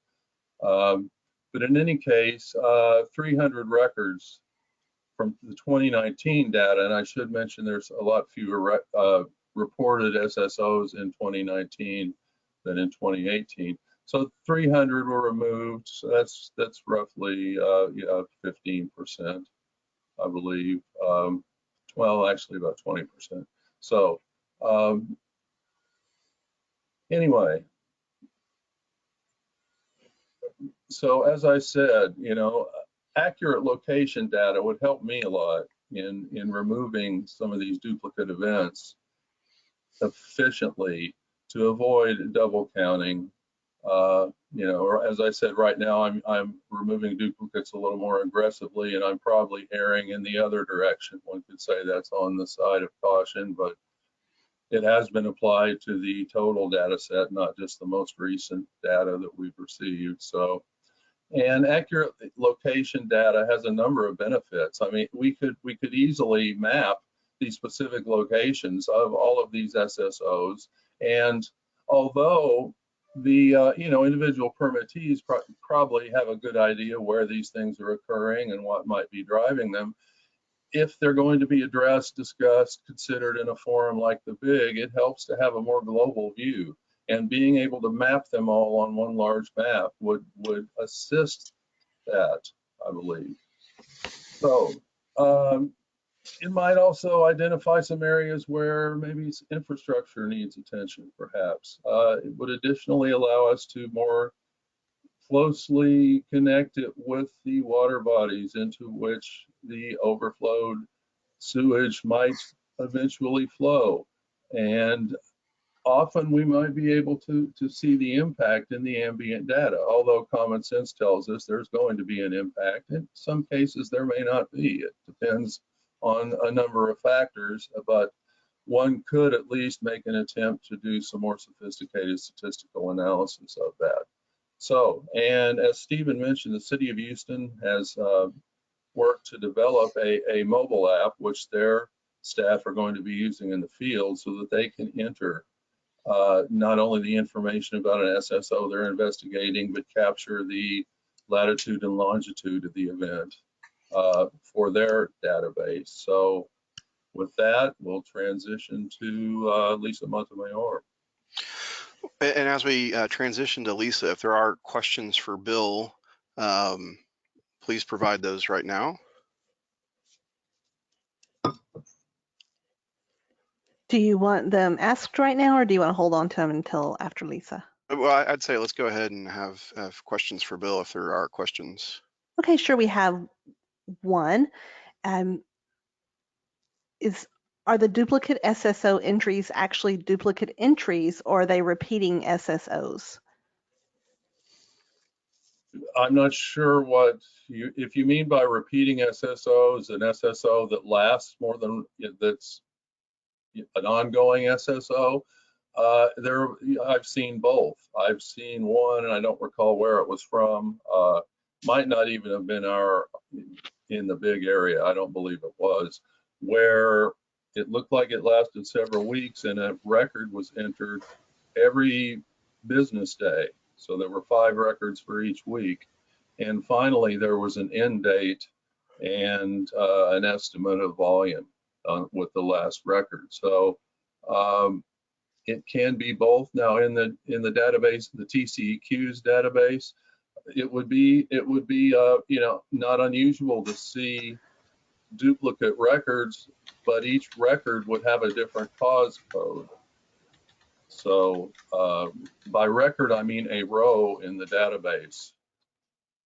Speaker 6: But in any case, 300 records from the 2019 data, and I should mention there's a lot fewer reported SSOs in 2019 than in 2018. So 300 were removed. So that's roughly 15%, I believe. Well, actually about 20%. So anyway, so as I said, accurate location data would help me a lot in removing some of these duplicate events efficiently to avoid double counting. Or as I said, right now I'm removing duplicates a little more aggressively, and I'm probably erring in the other direction. One could say that's on the side of caution, but it has been applied to the total data set, not just the most recent data that we've received. So, and accurate location data has a number of benefits. I mean, we could easily map these specific locations of all of these SSOs, and although the individual permittees probably have a good idea where these things are occurring and what might be driving them, if they're going to be addressed, discussed, considered in a forum like the BIG, it helps to have a more global view. And being able to map them all on one large map would assist that, I believe. So it might also identify some areas where maybe infrastructure needs attention, perhaps. It would additionally allow us to more closely connect it with the water bodies into which the overflowed sewage might eventually flow. And often we might be able to see the impact in the ambient data, although common sense tells us there's going to be an impact. In some cases, there may not be. It depends on a number of factors, but one could at least make an attempt to do some more sophisticated statistical analysis of that. So, and as Stephen mentioned, the city of Houston has worked to develop a mobile app, which their staff are going to be using in the field so that they can enter not only the information about an SSO they're investigating, but capture the latitude and longitude of the event for their database. So with that, we'll transition to Lisa Montemayor.
Speaker 1: And as we transition to Lisa, if there are questions for Bill, please provide those right now.
Speaker 2: Do you want them asked right now, or do you want to hold on to them until after Lisa?
Speaker 1: Well, I'd say let's go ahead and have questions for Bill if there are questions.
Speaker 2: Okay, sure. We have one. Are the duplicate SSO entries actually duplicate entries, or are they repeating SSOs?
Speaker 6: I'm not sure what if you mean by repeating SSOs, an SSO that lasts more than, that's an ongoing SSO. I've seen both. I've seen one, and I don't recall where it was from. Might not even have been in the big area. I don't believe it was, where it looked like it lasted several weeks, and a record was entered every business day. So there were 5 records for each week. And finally, there was an end date and an estimate of volume with the last record. So it can be both. Now in the database, the TCEQ's database, it would be not unusual to see duplicate records, but each record would have a different cause code. So by record, I mean a row in the database.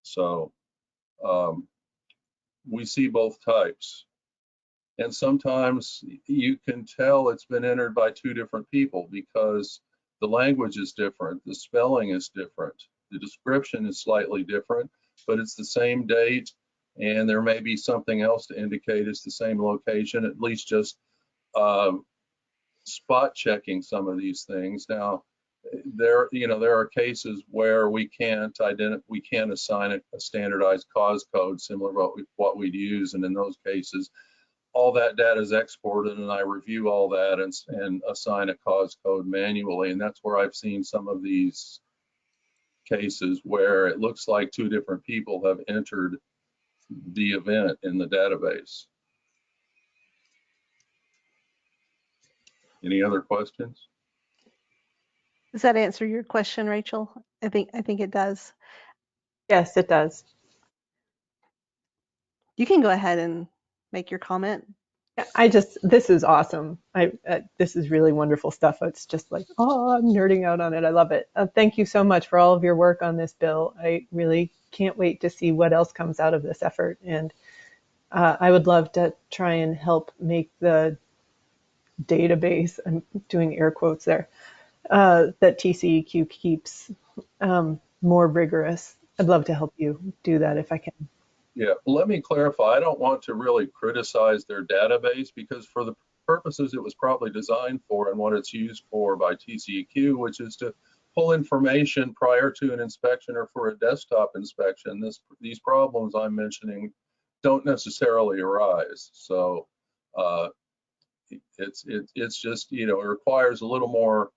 Speaker 6: So we see both types. And sometimes you can tell it's been entered by 2 different people because the language is different, the spelling is different, the description is slightly different, but it's the same date, and there may be something else to indicate it's the same location, at least just spot checking some of these things. Now, there are cases where we can't assign a standardized cause code similar to what we'd use, and in those cases, all that data is exported, and I review all that and assign a cause code manually, and that's where I've seen some of these cases where it looks like two different people have entered the event in the database. Any other questions?
Speaker 2: Does that answer your question, Rachel? I think it does.
Speaker 7: Yes, it does.
Speaker 2: You can go ahead and make your comment.
Speaker 7: This is awesome. This is really wonderful stuff. It's just like, oh, I'm nerding out on it. I love it. Thank you so much for all of your work on this bill. I really can't wait to see what else comes out of this effort. And I would love to try and help make the database, I'm doing air quotes there, that TCEQ keeps more rigorous. I'd love to help you do that if I can.
Speaker 6: Yeah, well, let me clarify. I don't want to really criticize their database, because for the purposes it was probably designed for and what it's used for by TCEQ, which is to pull information prior to an inspection or for a desktop inspection, these problems I'm mentioning don't necessarily arise. So it's just, you know, it requires a little more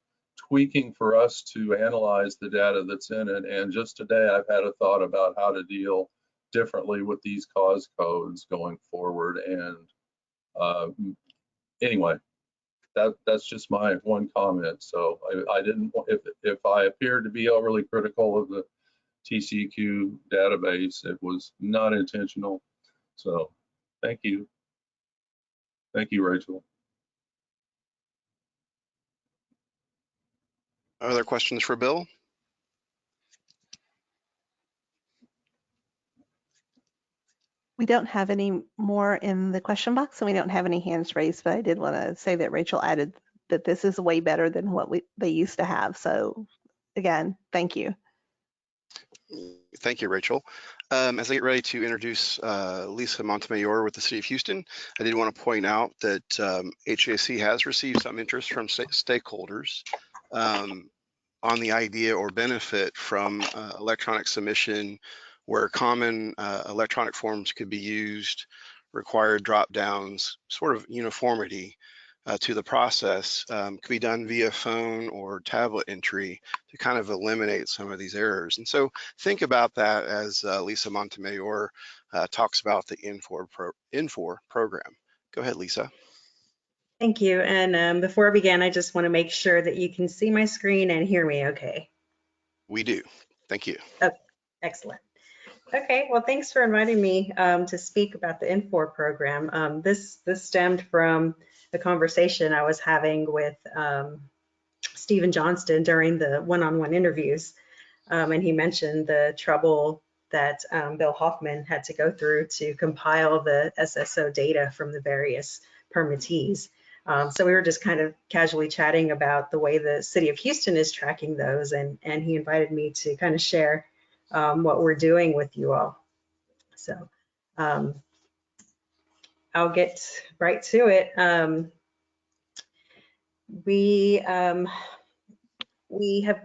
Speaker 6: tweaking for us to analyze the data that's in it. And just today I've had a thought about how to deal differently with these cause codes going forward. And anyway, that's just my one comment. So I didn't, if I appeared to be overly critical of the TCEQ database, it was not intentional. So thank you. Thank you, Rachel.
Speaker 1: Other questions for Bill?
Speaker 2: We don't have any more in the question box, and we don't have any hands raised, but I did want to say that Rachel added that this is way better than what they used to have. So again, thank you.
Speaker 1: Thank you, Rachel. As I get ready to introduce Lisa Montemayor with the City of Houston, I did want to point out that H-GAC has received some interest from stakeholders on the idea or benefit from electronic submission, where common electronic forms could be used, required drop downs, sort of uniformity to the process could be done via phone or tablet entry to kind of eliminate some of these errors. And so think about that as Lisa Montemayor talks about the Infor program. Go ahead, Lisa.
Speaker 8: Thank you. And before I begin, I just want to make sure that you can see my screen and hear me okay.
Speaker 1: We do. Thank you.
Speaker 8: Oh, excellent. Okay, well, thanks for inviting me to speak about the Infor program. This stemmed from the conversation I was having with Stephen Johnston during the one-on-one interviews. And he mentioned the trouble that Bill Hoffman had to go through to compile the SSO data from the various permittees. So we were just kind of casually chatting about the way the City of Houston is tracking those, and he invited me to kind of share what we're doing with you all. So I'll get right to it. We have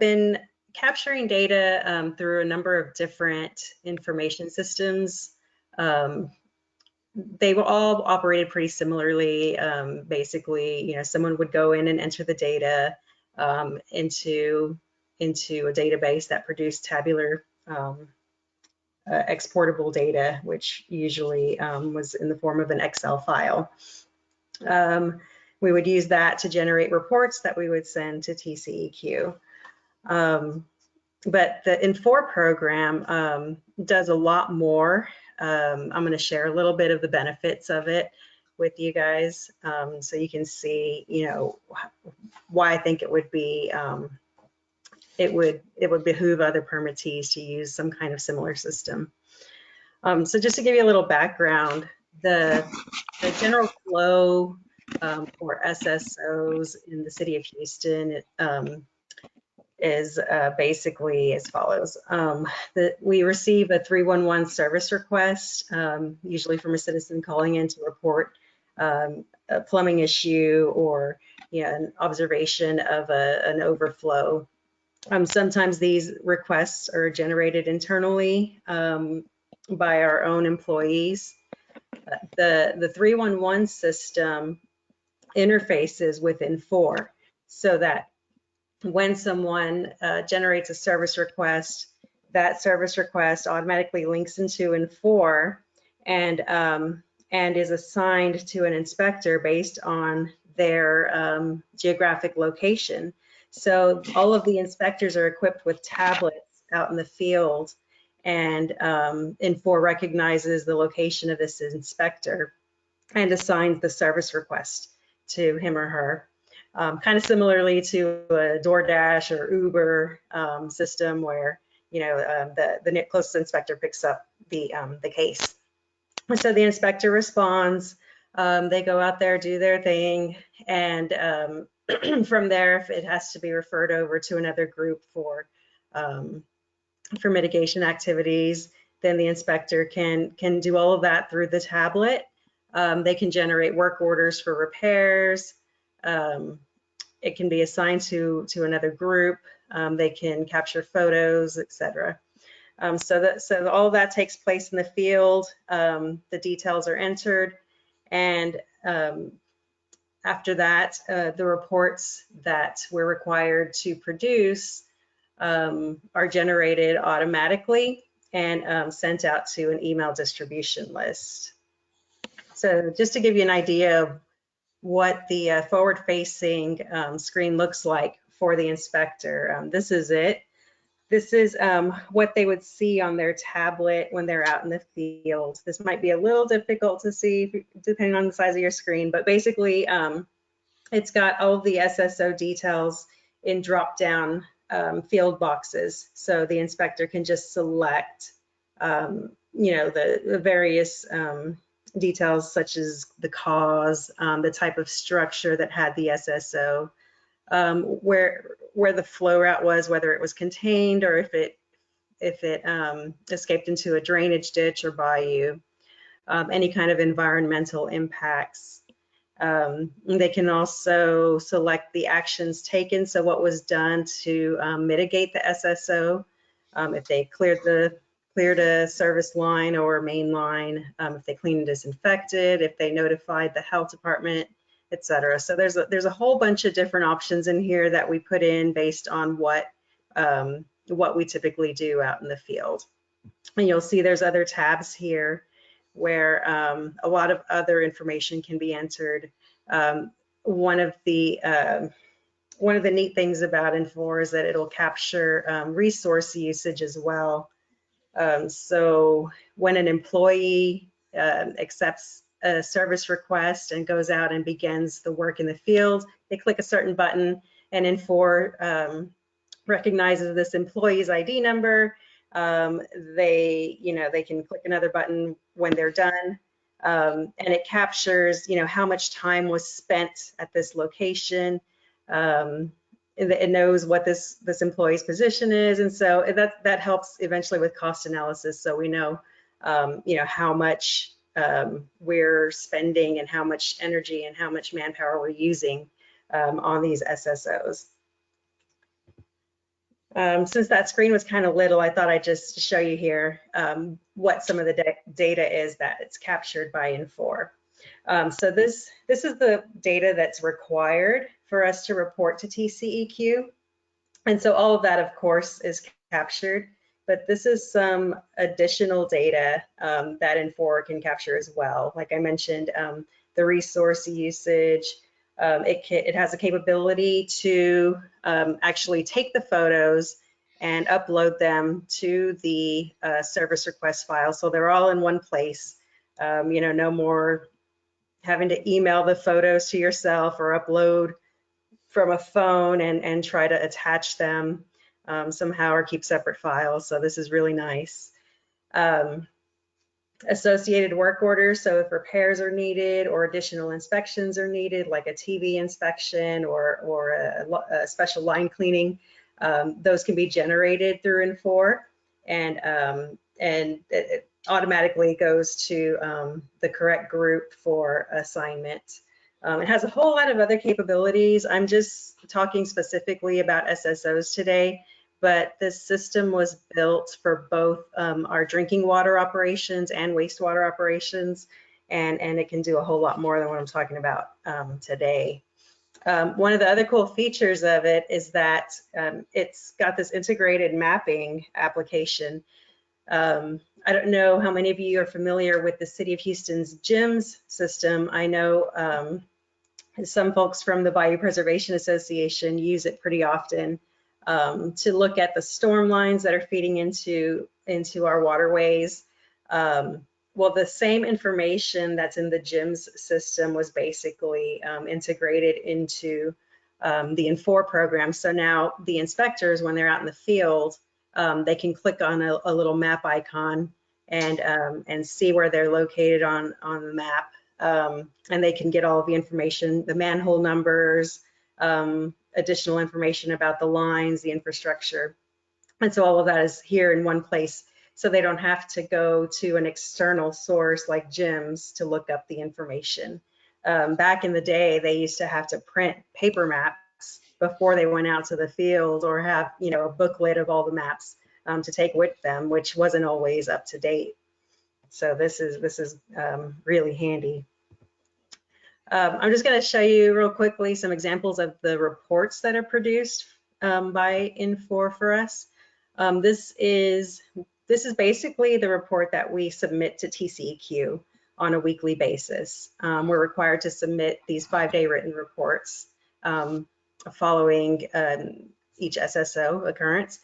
Speaker 8: been capturing data through a number of different information systems. They were all operated pretty similarly. Basically, you know, someone would go in and enter the data into a database that produced tabular exportable data, which usually was in the form of an Excel file. We would use that to generate reports that we would send to TCEQ. But the Infor program does a lot more. I'm going to share a little bit of the benefits of it with you guys, so you can see, you know, why I think it would be it would behoove other permittees to use some kind of similar system. So just to give you a little background, the general flow for SSOs in the City of Houston is basically as follows. We receive a 311 service request, usually from a citizen calling in to report a plumbing issue or, you know, an observation of an overflow. Sometimes these requests are generated internally by our own employees. The 311 system interfaces with Infor so that when someone generates a service request, that service request automatically links into Infor and is assigned to an inspector based on their geographic location. So all of the inspectors are equipped with tablets out in the field, and Infor recognizes the location of this inspector and assigns the service request to him or her. Kind of similarly to a DoorDash or Uber system where, you know, the closest inspector picks up the case. And so the inspector responds, they go out there, do their thing, and from there, if it has to be referred over to another group for mitigation activities, then the inspector can do all of that through the tablet. They can generate work orders for repairs. It can be assigned to another group. They can capture photos, etc. So all of that takes place in the field. The details are entered, and after that, the reports that we're required to produce are generated automatically and sent out to an email distribution list. So just to give you an idea of what the forward-facing screen looks like for the inspector, this is it. This is what they would see on their tablet when they're out in the field. This might be a little difficult to see depending on the size of your screen, but basically it's got all of the SSO details in drop-down field boxes. So the inspector can just select, you know, the various details such as the cause, the type of structure that had the SSO, where the flow route was, whether it was contained or if it escaped into a drainage ditch or bayou, any kind of environmental impacts. They can also select the actions taken, so what was done to mitigate the SSO, if they cleared a service line or main line, if they cleaned and disinfected, if they notified the health department, etc. So there's a whole bunch of different options in here that we put in based on what we typically do out in the field. And you'll see there's other tabs here where a lot of other information can be entered. One of the neat things about Infor is that it'll capture resource usage as well. So when an employee accepts a service request and goes out and begins the work in the field, they click a certain button, and Infor recognizes this employee's ID number. They can click another button when they're done, and it captures, how much time was spent at this location. It knows what this employee's position is, and so that helps eventually with cost analysis. So we know, how much we're spending and how much energy and how much manpower we're using on these SSOs. Since that screen was kind of little, I thought I'd just show you here what some of the data is that it's captured by Infor. So this is the data that's required for us to report to TCEQ. And so all of that, of course, is captured, but this is some additional data that Infor can capture as well. Like I mentioned, the resource usage, it has a capability to actually take the photos and upload them to the service request file. So they're all in one place. No more having to email the photos to yourself or upload from a phone and try to attach them somehow or keep separate files. So this is really nice. Associated work orders, so if repairs are needed or additional inspections are needed, like a TV inspection or a special line cleaning, those can be generated through Infor, and it automatically goes to the correct group for assignment. It has a whole lot of other capabilities. I'm just talking specifically about SSOs today, but this system was built for both our drinking water operations and wastewater operations, and it can do a whole lot more than what I'm talking about today. One of the other cool features of it is that it's got this integrated mapping application. I don't know how many of you are familiar with the City of Houston's GIMS system. I know some folks from the Bayou Preservation Association use it pretty often to look at the storm lines that are feeding into our waterways. Well, the same information that's in the GIMS system was basically integrated into the Infor program. So now the inspectors, when they're out in the field, they can click on a little map icon and see where they're located on the map. And they can get all of the information, the manhole numbers, additional information about the lines, the infrastructure. And so all of that is here in one place. So they don't have to go to an external source like GIMS to look up the information. Back in the day, they used to have to print paper maps before they went out to the field, or have, you know, a booklet of all the maps to take with them, which wasn't always up to date. So this is really handy. I'm just going to show you real quickly some examples of the reports that are produced by Infor for us. This is basically the report that we submit to TCEQ on a weekly basis. We're required to submit these 5-day written reports following each SSO occurrence.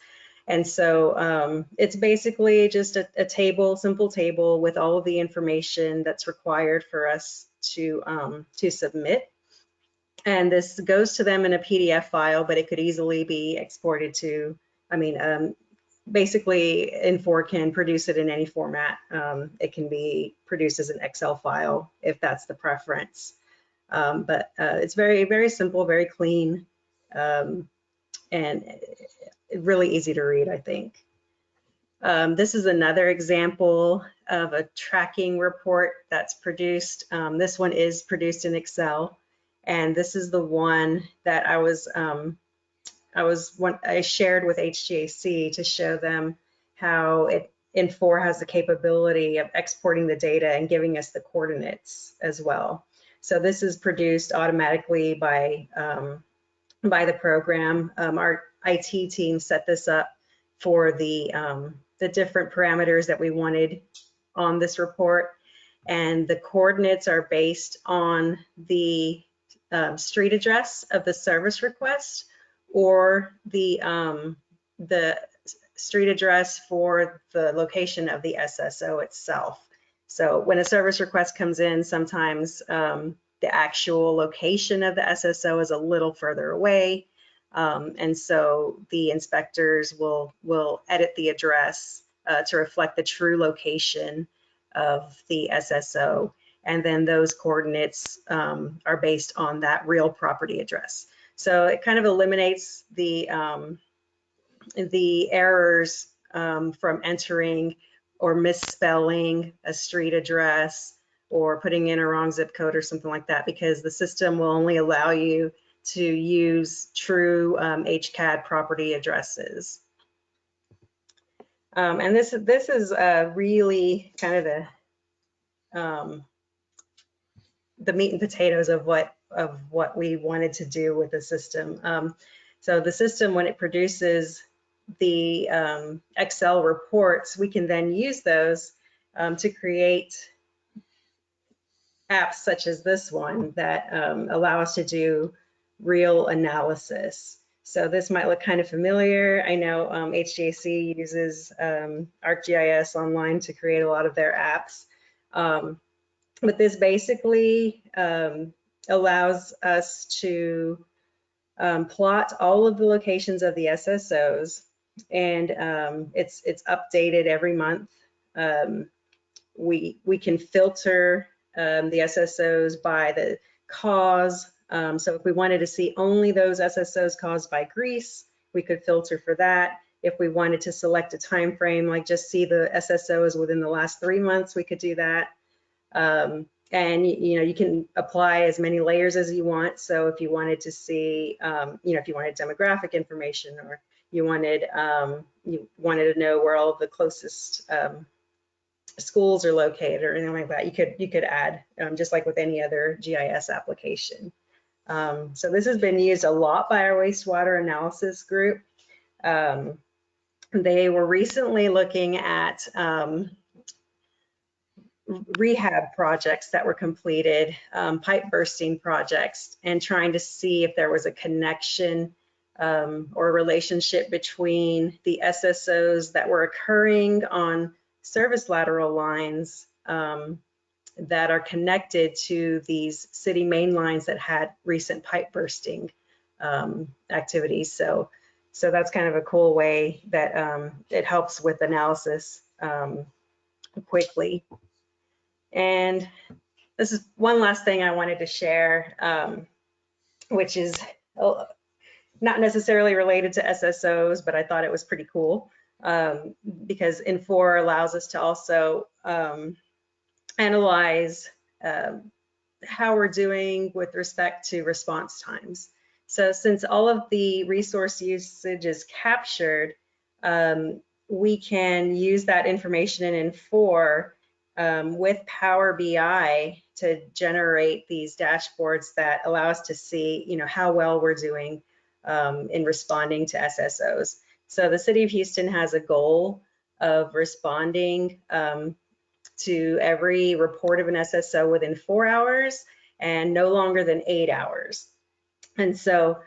Speaker 8: And so it's basically just a table, simple table with all of the information that's required for us to submit. And this goes to them in a PDF file, but it could easily be exported to, basically Infor can produce it in any format. It can be produced as an Excel file if that's the preference. But it's very, very simple, very clean, and really easy to read, I think. This is another example of a tracking report that's produced. This one is produced in Excel, and this is the one that I shared with H-GAC to show them how Infor has the capability of exporting the data and giving us the coordinates as well. So this is produced automatically by the program. Our IT team set this up for the different parameters that we wanted on this report, and the coordinates are based on the street address of the service request, or the street address for the location of the SSO itself. So when a service request comes in, sometimes the actual location of the SSO is a little further away. And so the inspectors will edit the address to reflect the true location of the SSO. And then those coordinates are based on that real property address. So it kind of eliminates the errors from entering or misspelling a street address or putting in a wrong zip code or something like that, because the system will only allow you to use true H-GAC property addresses. And this is really kind of the meat and potatoes of what we wanted to do with the system. So the system, when it produces the Excel reports, we can then use those to create apps such as this one that allow us to do real analysis. So this might look kind of familiar. I know H-GAC uses ArcGIS Online to create a lot of their apps. But this basically allows us to plot all of the locations of the SSOs, and it's updated every month. We can filter the SSOs by the cause. So if we wanted to see only those SSOs caused by grease, we could filter for that. If we wanted to select a time frame, like just see the SSOs within the last 3 months, we could do that. And you can apply as many layers as you want. So if you wanted to see, if you wanted demographic information, or you wanted to know where all of the closest schools are located or anything like that, you could add, just like with any other GIS application. So this has been used a lot by our wastewater analysis group. They were recently looking at rehab projects that were completed, pipe bursting projects, and trying to see if there was a connection or a relationship between the SSOs that were occurring on service lateral lines that are connected to these city main lines that had recent pipe bursting activities. So that's kind of a cool way that it helps with analysis quickly. And this is one last thing I wanted to share, which is not necessarily related to SSOs, but I thought it was pretty cool because Infor allows us to also analyze how we're doing with respect to response times. So since all of the resource usage is captured, we can use that information in Infor with Power BI to generate these dashboards that allow us to see, how well we're doing in responding to SSOs. So the City of Houston has a goal of responding to every report of an SSO within 4 hours and no longer than 8 hours. And so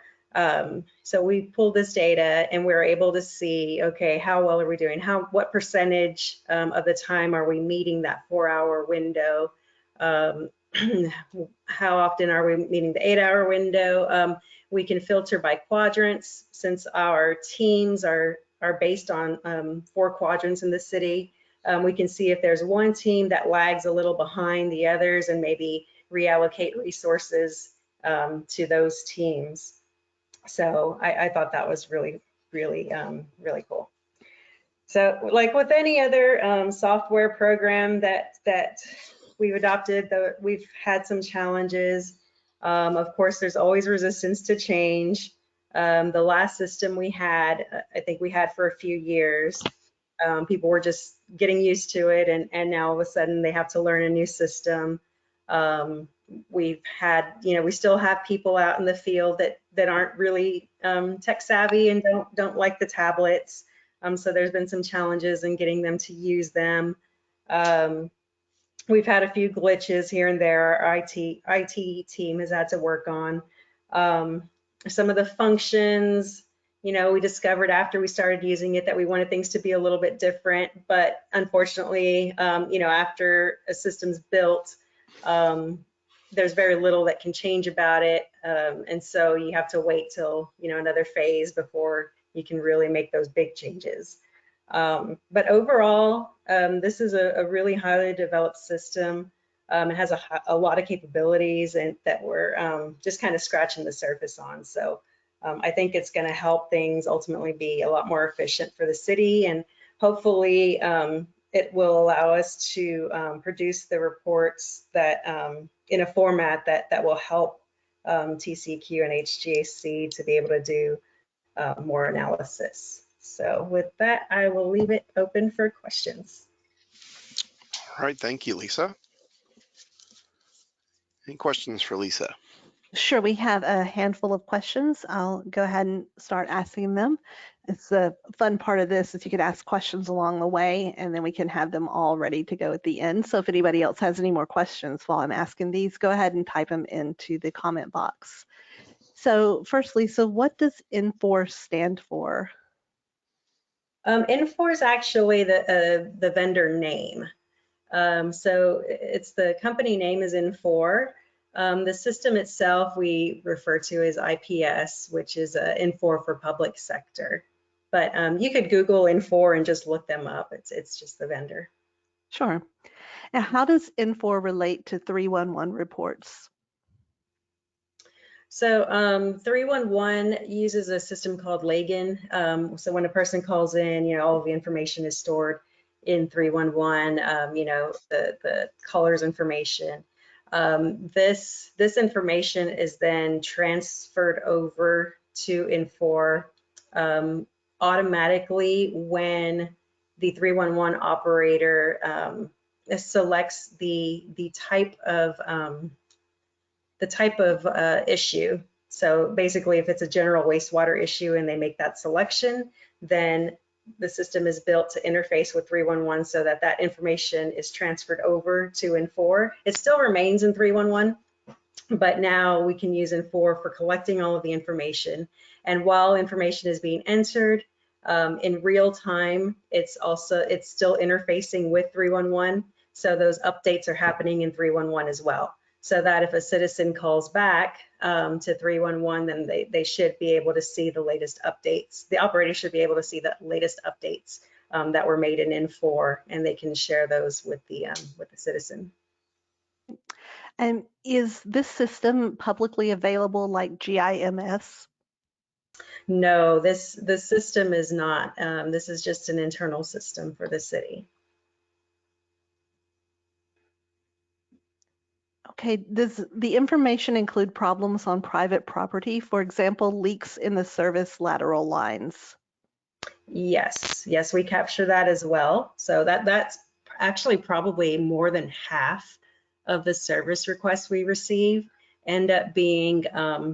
Speaker 8: we pulled this data and we're able to see, okay, how well are we doing? What percentage of the time are we meeting that 4-hour window? How often are we meeting the 8-hour window? We can filter by quadrants since our teams are based on 4 quadrants in the city. We can see if there's one team that lags a little behind the others and maybe reallocate resources to those teams. So I thought that was really cool. So like with any other software program that we've adopted, we've had some challenges. Of course, there's always resistance to change. The last system we had, I think we had for a few years. People were just getting used to it, and now all of a sudden they have to learn a new system. We've had, we still have people out in the field that aren't really tech savvy and don't like the tablets. So there's been some challenges in getting them to use them. We've had a few glitches here and there. Our IT team has had to work on. Some of the functions, we discovered after we started using it that we wanted things to be a little bit different, but unfortunately, after a system's built, there's very little that can change about it. And so you have to wait till, another phase before you can really make those big changes. But overall, this is a really highly developed system. It has a lot of capabilities and that we're just kind of scratching the surface on. So I think it's going to help things ultimately be a lot more efficient for the city, and hopefully it will allow us to produce the reports that in a format that will help TCEQ and H-GAC to be able to do more analysis. So with that, I will leave it open for questions.
Speaker 1: All right, thank you, Lisa. Any questions for Lisa?
Speaker 2: Sure, we have a handful of questions. I'll go ahead and start asking them. It's the fun part of this is you could ask questions along the way and then we can have them all ready to go at the end. So if anybody else has any more questions while I'm asking these, go ahead and type them into the comment box. So first, Lisa, what does Infor stand for?
Speaker 8: Infor is actually the vendor name. So it's the company name is Infor. The system itself we refer to as IPS, which is Infor for public sector. But you could Google Infor and just look them up. It's just the vendor.
Speaker 2: Sure. Now, how does Infor relate to 311 reports?
Speaker 8: So 311 uses a system called Lagan. So when a person calls in, all of the information is stored in 311, the caller's information. This information is then transferred over to Infor automatically when the 311 operator selects the type of type of issue. So basically, if it's a general wastewater issue and they make that selection, then the system is built to interface with 311 so that that information is transferred over to N4. It still remains in 311, but now we can use N4 for collecting all of the information. And while information is being entered in real time, it's still interfacing with 311. So those updates are happening in 311 as well. So that if a citizen calls back to 311, then they should be able to see the latest updates. The operator should be able to see the latest updates that were made in N4, and they can share those with the citizen.
Speaker 2: And is this system publicly available like GIMS?
Speaker 8: No, the system is not. This is just an internal system for the city.
Speaker 2: Okay, does the information include problems on private property? For example, leaks in the service lateral lines?
Speaker 8: Yes, we capture that as well. So that's actually probably more than half of the service requests we receive end up being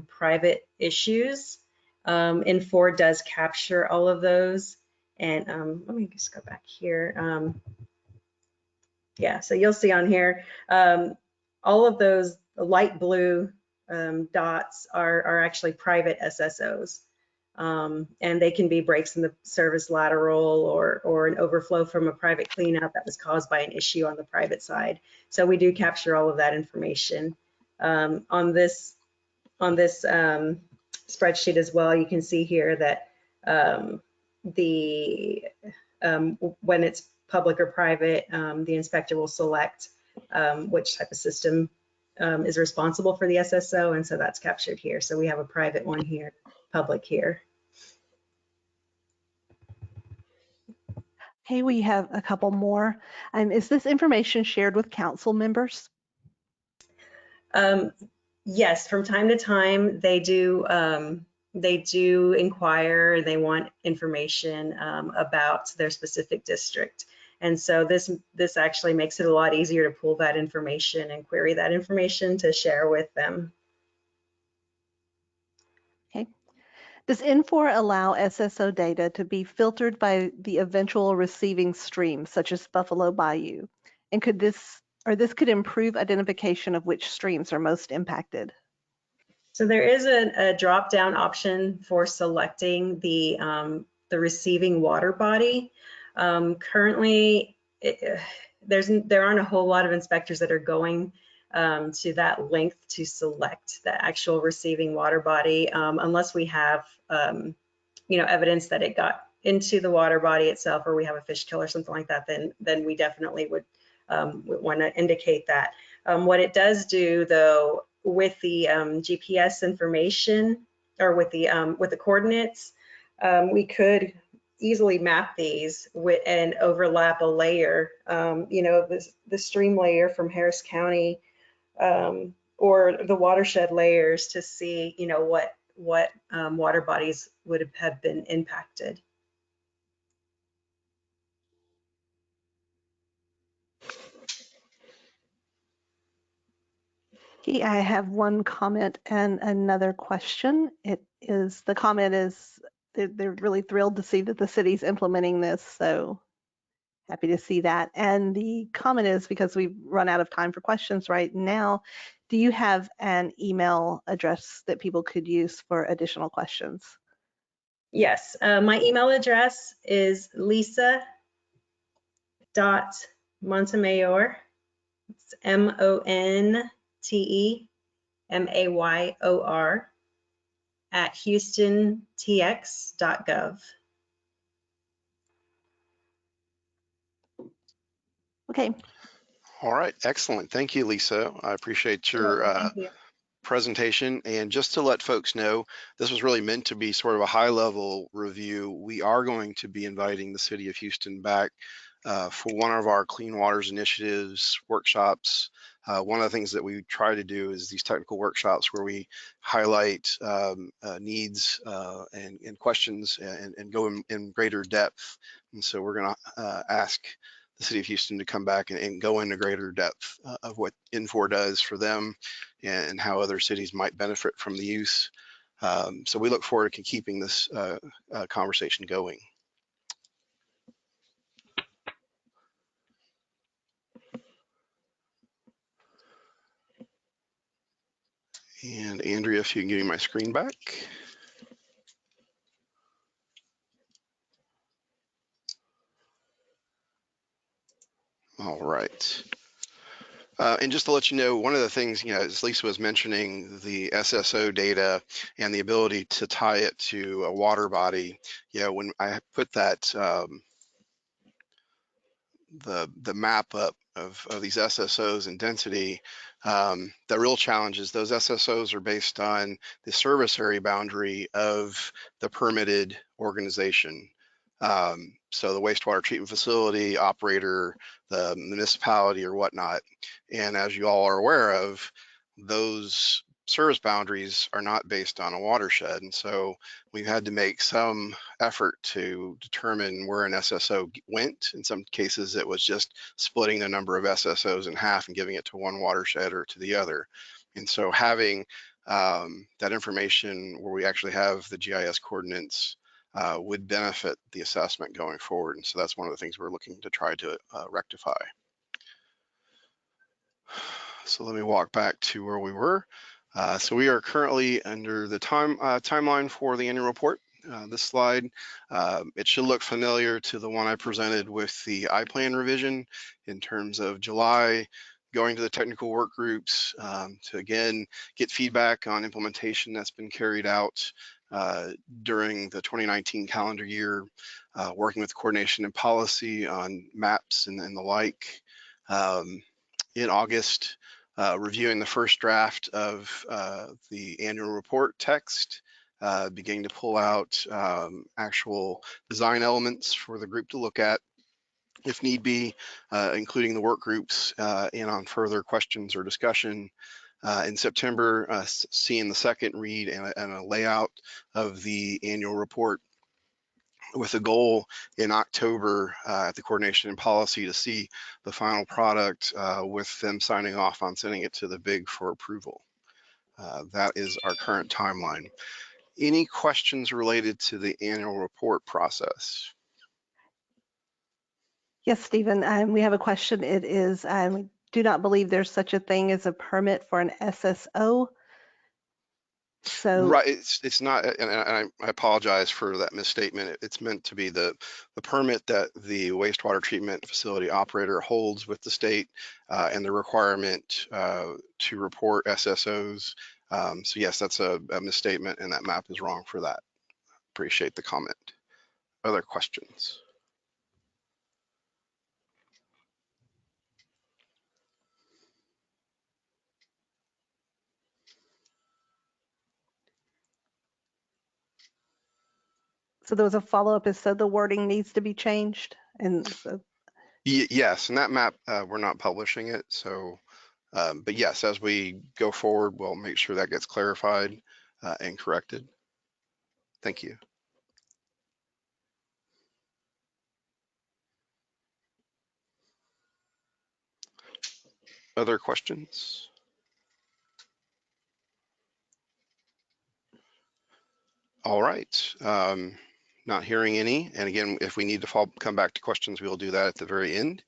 Speaker 8: private issues. N4 does capture all of those. And let me just go back here. Yeah, so you'll see on here, all of those light blue dots are actually private SSOs. And they can be breaks in the service lateral or an overflow from a private cleanout that was caused by an issue on the private side. So we do capture all of that information. On this spreadsheet as well, you can see here that when it's public or private, the inspector will select which type of system is responsible for the SSO, and so that's captured here. So we have a private one here, public here.
Speaker 2: Okay, we have a couple more. Is this information shared with council members?
Speaker 8: Yes, from time to time they do inquire. They want information about their specific district, and so this actually makes it a lot easier to pull that information and query that information to share with them.
Speaker 2: Okay. Does N4 allow SSO data to be filtered by the eventual receiving stream, such as Buffalo Bayou? And could this improve identification of which streams are most impacted?
Speaker 8: So there is a drop-down option for selecting the receiving water body. Currently, there aren't a whole lot of inspectors that are going to that length to select the actual receiving water body, unless we have evidence that it got into the water body itself, or we have a fish kill or something like that. Then we definitely would want to indicate that. What it does do, though, with the GPS information, or with the coordinates, we could easily map these and overlap a layer, the stream layer from Harris County, or the watershed layers, to see, what water bodies would have been impacted.
Speaker 2: Okay, I have one comment and another question. The comment is they're really thrilled to see that the city's implementing this, so happy to see that. And the comment is, because we've run out of time for questions right now, do you have an email address that people could use for additional questions?
Speaker 8: Yes, my email address is lisa.montemayor, it's MONTEMAYOR, at HoustonTX.gov.
Speaker 2: Okay.
Speaker 1: All right, excellent. Thank you, Lisa. I appreciate your
Speaker 8: Thank you.
Speaker 1: presentation. And just to let folks know, this was really meant to be sort of a high-level review. We are going to be inviting the City of Houston back for one of our Clean Waters initiatives workshops. One of the things that we try to do is these technical workshops where we highlight needs and questions and go in greater depth. And so we're going to ask the city of Houston to come back and go into greater depth of what N4 does for them and how other cities might benefit from the use. So we look forward to keeping this conversation going. And Andrea, if you can give me my screen back. All right. And just to let you know, one of the things, as Lisa was mentioning, the SSO data and the ability to tie it to a water body, when I put that, the map up of these SSOs and density, the real challenge is those SSOs are based on the service area boundary of the permitted organization. So the wastewater treatment facility operator, the municipality or whatnot. And as you all are aware of, those service boundaries are not based on a watershed. And so we've had to make some effort to determine where an SSO went. In some cases, it was just splitting the number of SSOs in half and giving it to one watershed or to the other. And so having that information where we actually have the GIS coordinates would benefit the assessment going forward. And so that's one of the things we're looking to try to rectify. So let me walk back to where we were. So we are currently under the timeline for the annual report. This slide, it should look familiar to the one I presented with the I-plan revision in terms of July, going to the technical work groups to again get feedback on implementation that's been carried out during the 2019 calendar year, working with coordination and policy on maps and the like. In August, reviewing the first draft of the annual report text, beginning to pull out actual design elements for the group to look at, if need be, including the work groups and on further questions or discussion. In September, seeing the second read and a layout of the annual report, with a goal in October at the coordination and policy to see the final product with them signing off on sending it to the BIG for approval. That is our current timeline. Any questions related to the annual report process?
Speaker 2: Yes, Stephen, we have a question. It is, we do not believe there's such a thing as a permit for an SSO. So
Speaker 1: right, it's not, and I apologize for that misstatement. It's meant to be the permit that the wastewater treatment facility operator holds with the state and the requirement to report SSOs. So yes, that's a misstatement, and that map is wrong for that. Appreciate the comment. Other questions?
Speaker 2: So there was a follow-up, is so the wording needs to be changed, and so
Speaker 1: Yes, and that map, we're not publishing it, so, but yes, as we go forward, we'll make sure that gets clarified and corrected. Thank you. Other questions? All right, not hearing any. And again, if we need to come back to questions, we will do that at the very end.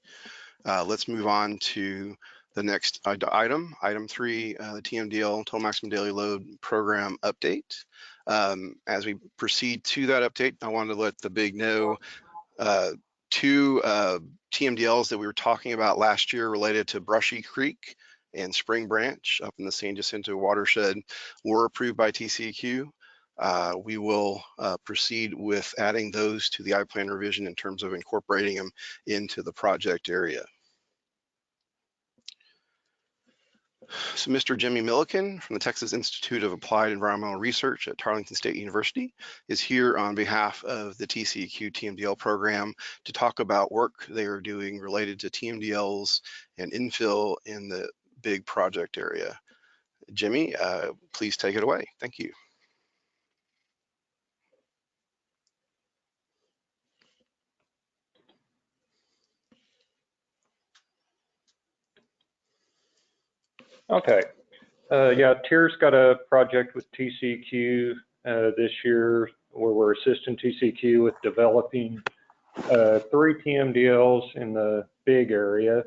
Speaker 1: Let's move on to the next item 3, the TMDL, Total Maximum Daily Load Program update. As we proceed to that update, I wanted to let the BIG know 2 TMDLs that we were talking about last year related to Brushy Creek and Spring Branch up in the San Jacinto watershed were approved by TCEQ. We will proceed with adding those to the I-plan revision in terms of incorporating them into the project area. So Mr. Jimmy Milliken from the Texas Institute of Applied Environmental Research at Tarleton State University is here on behalf of the TCEQ TMDL program to talk about work they are doing related to TMDLs and infill in the BIG project area. Jimmy, please take it away. Thank you.
Speaker 9: Okay. Yeah, Tier's got a project with TCEQ this year where we're assisting TCEQ with developing 3 TMDLs in the big area.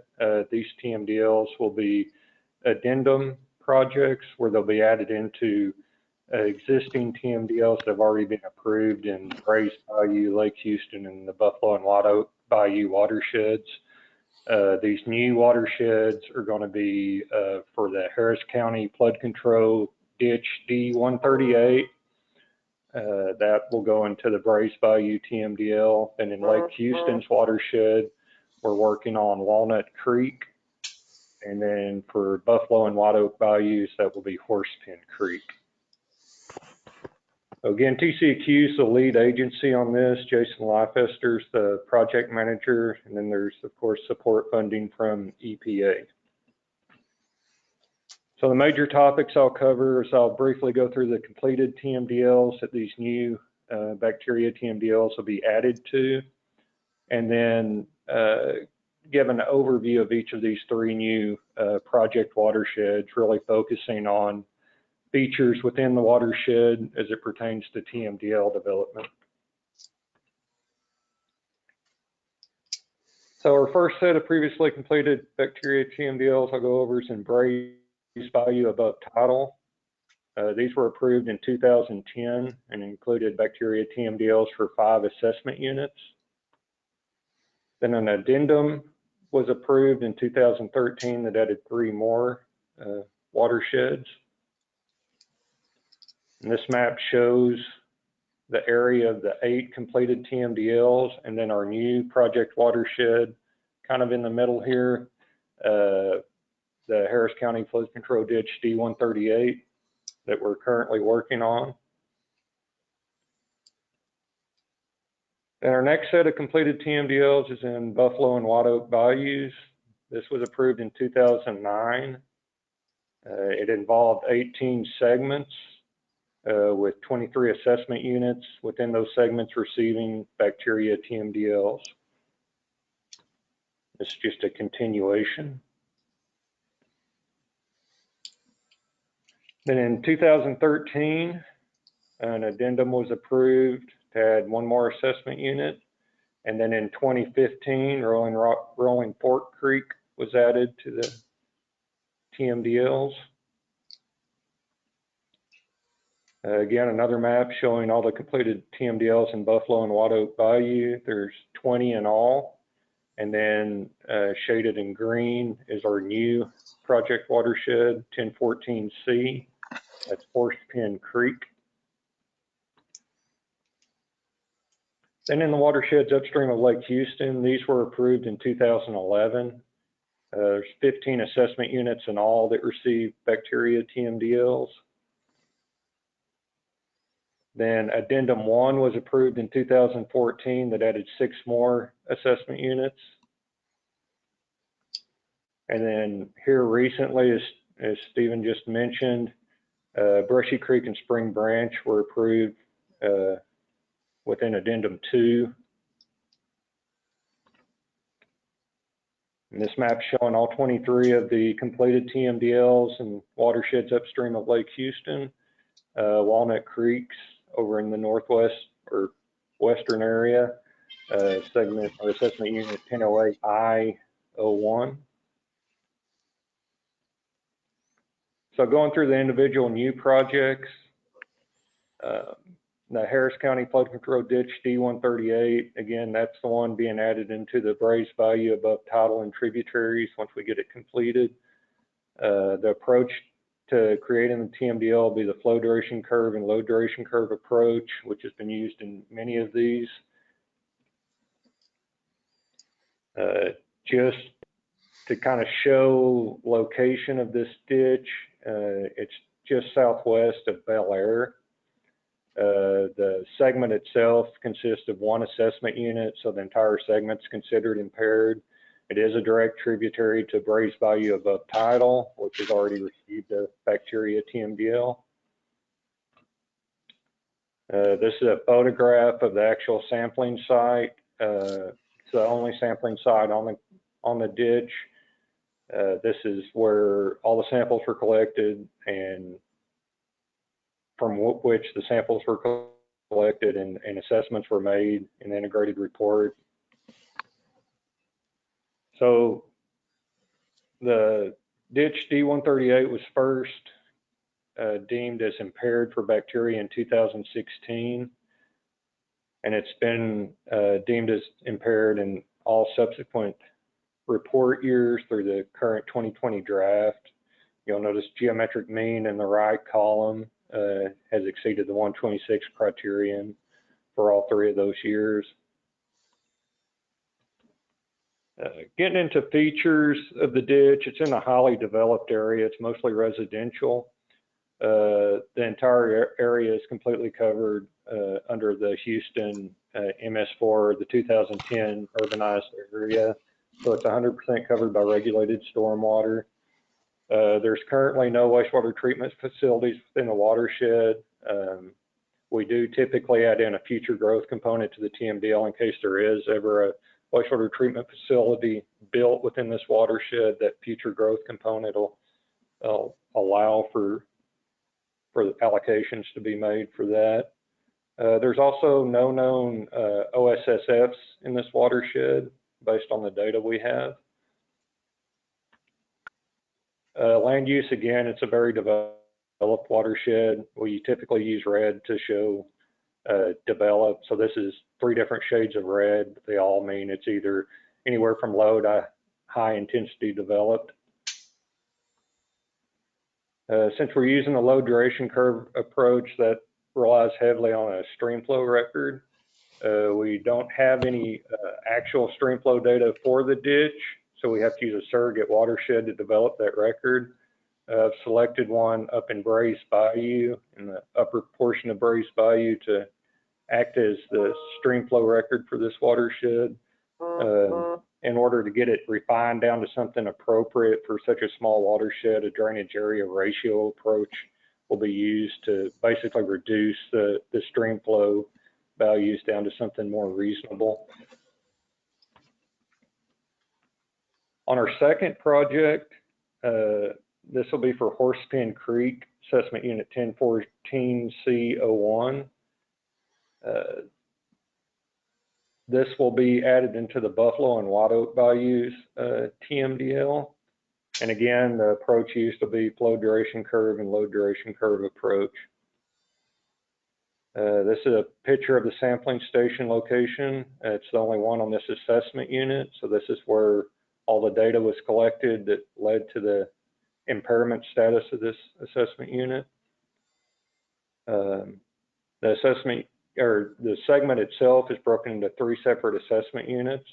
Speaker 9: These TMDLs will be addendum projects where they'll be added into existing TMDLs that have already been approved in Grays Bayou, Lake Houston, and the Buffalo and White Oak Bayou watersheds. These new watersheds are going to be for the Harris County Flood Control Ditch D138. That will go into the Brace Bayou TMDL. And in Lake Houston's watershed, we're working on Walnut Creek. And then for Buffalo and White Oak Bayous, that will be Horsepin Creek. Again, TCEQ is the lead agency on this. Jason Leifester's the project manager, and then there's, of course, support funding from EPA. So the major topics I'll cover is I'll briefly go through the completed TMDLs that these new bacteria TMDLs will be added to, and then give an overview of each of these 3 new project watersheds, really focusing on features within the watershed as it pertains to TMDL development. So our first set of previously completed bacteria TMDLs I'll go over is in Brace Bayou above tidal. These were approved in 2010 and included bacteria TMDLs for 5 assessment units. Then an addendum was approved in 2013 that added 3 more watersheds. And this map shows the area of the 8 completed TMDLs and then our new project watershed kind of in the middle here, the Harris County Flood Control Ditch D138 that we're currently working on. And our next set of completed TMDLs is in Buffalo and White Oak Bayous. This was approved in 2009. It involved 18 segments with 23 assessment units within those segments receiving bacteria TMDLs. This is just a continuation. Then in 2013, an addendum was approved to add 1 more assessment unit. And then in 2015, Rolling Fork Creek was added to the TMDLs. Again, another map showing all the completed TMDLs in Buffalo and White Oak Bayou. There's 20 in all. And then shaded in green is our new project watershed, 1014C. That's Horsepin Creek. Then in the watersheds upstream of Lake Houston, these were approved in 2011. There's 15 assessment units in all that received bacteria TMDLs. Then addendum 1 was approved in 2014 that added 6 more assessment units. And then here recently, as Stephen just mentioned, Brushy Creek and Spring Branch were approved within addendum 2. And this map showing all 23 of the completed TMDLs and watersheds upstream of Lake Houston. Walnut Creek's over in the northwest or western area, segment or assessment unit 1008I01. So going through the individual new projects, the Harris County Flood Control Ditch D138, again, that's the one being added into the Brace Bayou above tidal and tributaries once we get it completed. The approach to creating the TMDL will be the flow duration curve and load duration curve approach, which has been used in many of these. Just to kind of show location of this ditch, it's just southwest of Bel Air. The segment itself consists of 1 assessment unit, so the entire segment's considered impaired. It is a direct tributary to Brace Bayou above tidal, which has already received a bacteria TMDL. This is a photograph of the actual sampling site. It's the only sampling site on the ditch. This is where all the samples were collected and from which the samples were collected and assessments were made in the integrated report. So the ditch D138 was first deemed as impaired for bacteria in 2016, and it's been deemed as impaired in all subsequent report years through the current 2020 draft. You'll notice geometric mean in the right column has exceeded the 126 criterion for all 3 of those years. Getting into features of the ditch, it's in a highly developed area. It's mostly residential. The entire area is completely covered under the Houston MS4, the 2010 urbanized area. So it's 100% covered by regulated stormwater. There's currently no wastewater treatment facilities within the watershed. We do typically add in a future growth component to the TMDL in case there is ever a wastewater treatment facility built within this watershed. That future growth component will allow for the allocations to be made for that. There's also no known OSSFs in this watershed based on the data we have. Land use, again, it's a very developed watershed. We typically use red to show developed. So this is 3 different shades of red. They all mean it's either anywhere from low to high intensity developed. Since we're using the low duration curve approach that relies heavily on a stream flow record, we don't have any actual stream flow data for the ditch, so we have to use a surrogate watershed to develop that record. I've selected one up in Brace Bayou, in the upper portion of Brace Bayou, to act as the stream flow record for this watershed. In order to get it refined down to something appropriate for such a small watershed, a drainage area ratio approach will be used to basically reduce the stream flow values down to something more reasonable. On our second project, this will be for Horsepen Creek, Assessment Unit 1014C01. This will be added into the Buffalo and White Oak Bayous TMDL. And again, the approach used to be flow duration curve and low duration curve approach. This is a picture of the sampling station location. It's the only one on this assessment unit. So this is where all the data was collected that led to the impairment status of this assessment unit. The assessment, or the segment itself, is broken into 3 separate assessment units.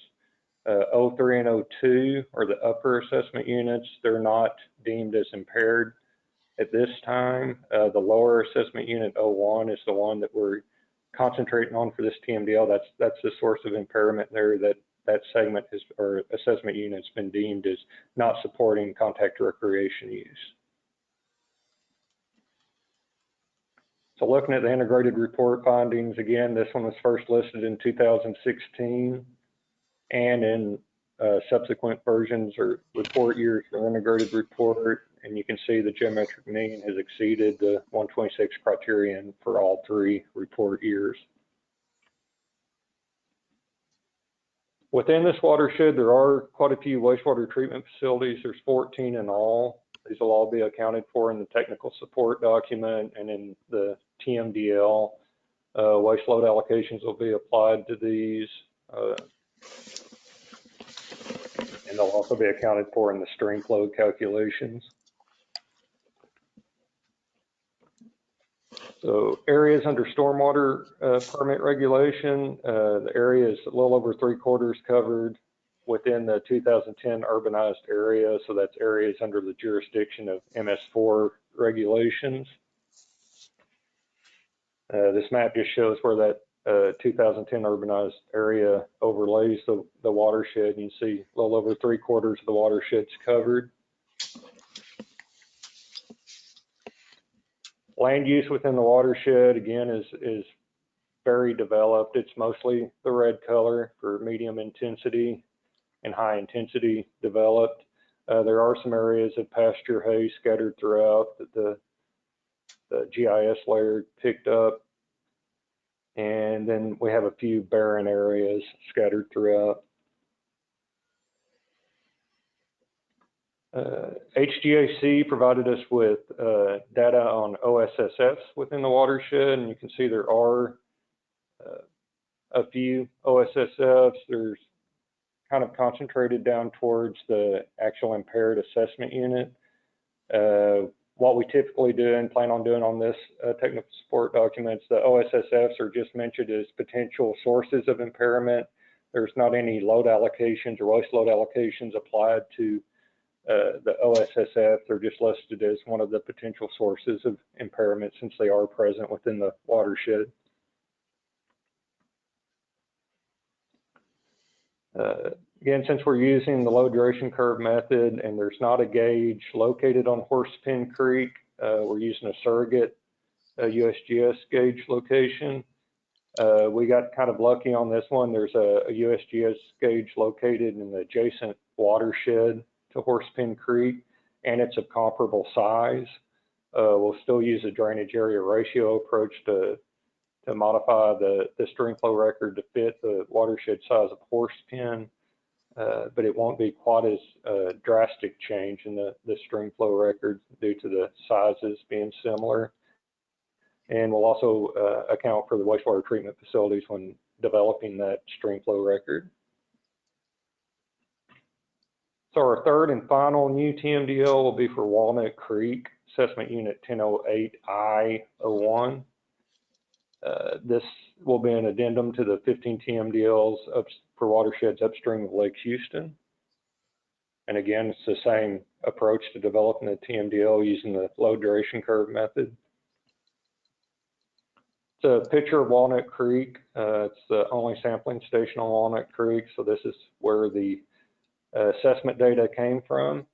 Speaker 9: 03 and 02 are the upper assessment units. They're not deemed as impaired at this time. The lower assessment unit 01 is the one that we're concentrating on for this TMDL. That's the source of impairment there. That segment is, or assessment unit's been deemed as not supporting contact recreation use. So looking at the integrated report findings, again, this one was first listed in 2016, and in subsequent versions or report years for the integrated report, and you can see the geometric mean has exceeded the 126 criterion for all 3 report years. Within this watershed, there are quite a few wastewater treatment facilities. There's 14 in all. These will all be accounted for in the technical support document and in the TMDL. Waste load allocations will be applied to these. And they'll also be accounted for in the stream flow calculations. So areas under stormwater permit regulation, the area is a little over 3/4 covered within the 2010 urbanized area. So that's areas under the jurisdiction of MS4 regulations. This map just shows where that 2010 urbanized area overlays the watershed. You can see a little over 3/4 of the watershed's covered. Land use within the watershed, again, is very developed. It's mostly the red color for medium intensity and high intensity developed. There are some areas of pasture hay scattered throughout that the GIS layer picked up. And then we have a few barren areas scattered throughout. H-GAC provided us with data on OSSFs within the watershed, and you can see there are a few OSSFs. There's kind of concentrated down towards the actual impaired assessment unit. What we typically do and plan on doing on this technical support documents, the OSSFs are just mentioned as potential sources of impairment. There's not any load allocations or waste load allocations applied to the OSSF. They're just listed as one of the potential sources of impairment since they are present within the watershed. Again, since we're using the low duration curve method and there's not a gauge located on Horsepin Creek, we're using a surrogate USGS gauge location. We got kind of lucky on this one. There's a USGS gauge located in the adjacent watershed to Horsepin Creek, and it's of comparable size. We'll still use a drainage area ratio approach to modify the stream flow record to fit the watershed size of Horsepin, but it won't be quite as drastic change in the stream flow record due to the sizes being similar. And we'll also account for the wastewater treatment facilities when developing that stream flow record. So our third and final new TMDL will be for Walnut Creek, Assessment Unit 1008I01. This will be an addendum to the 15 TMDLs for watersheds upstream of Lake Houston. And again, it's the same approach to developing the TMDL using the low duration curve method. It's a picture of Walnut Creek. It's the only sampling station on Walnut Creek, so this is where the assessment data came from.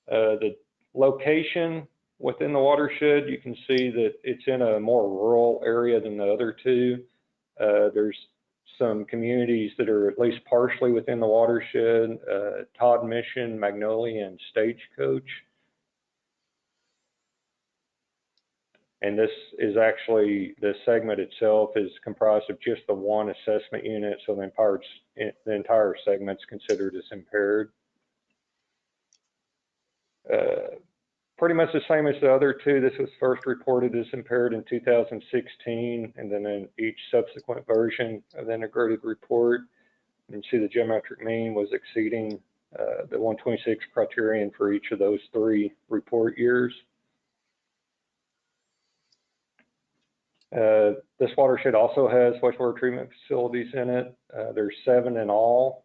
Speaker 9: The location within the watershed, you can see that it's in a more rural area than the other two. There's some communities that are at least partially within the watershed, Todd Mission, Magnolia, and Stagecoach. And this is actually, the segment itself is comprised of just the one assessment unit, so the entire segment's considered as impaired. Pretty much the same as the other two. This was first reported as impaired in 2016, and then in each subsequent version of the integrated report, you can see the geometric mean was exceeding the 126 criterion for each of those three report years. This watershed also has wastewater treatment facilities in it. There's 7 in all.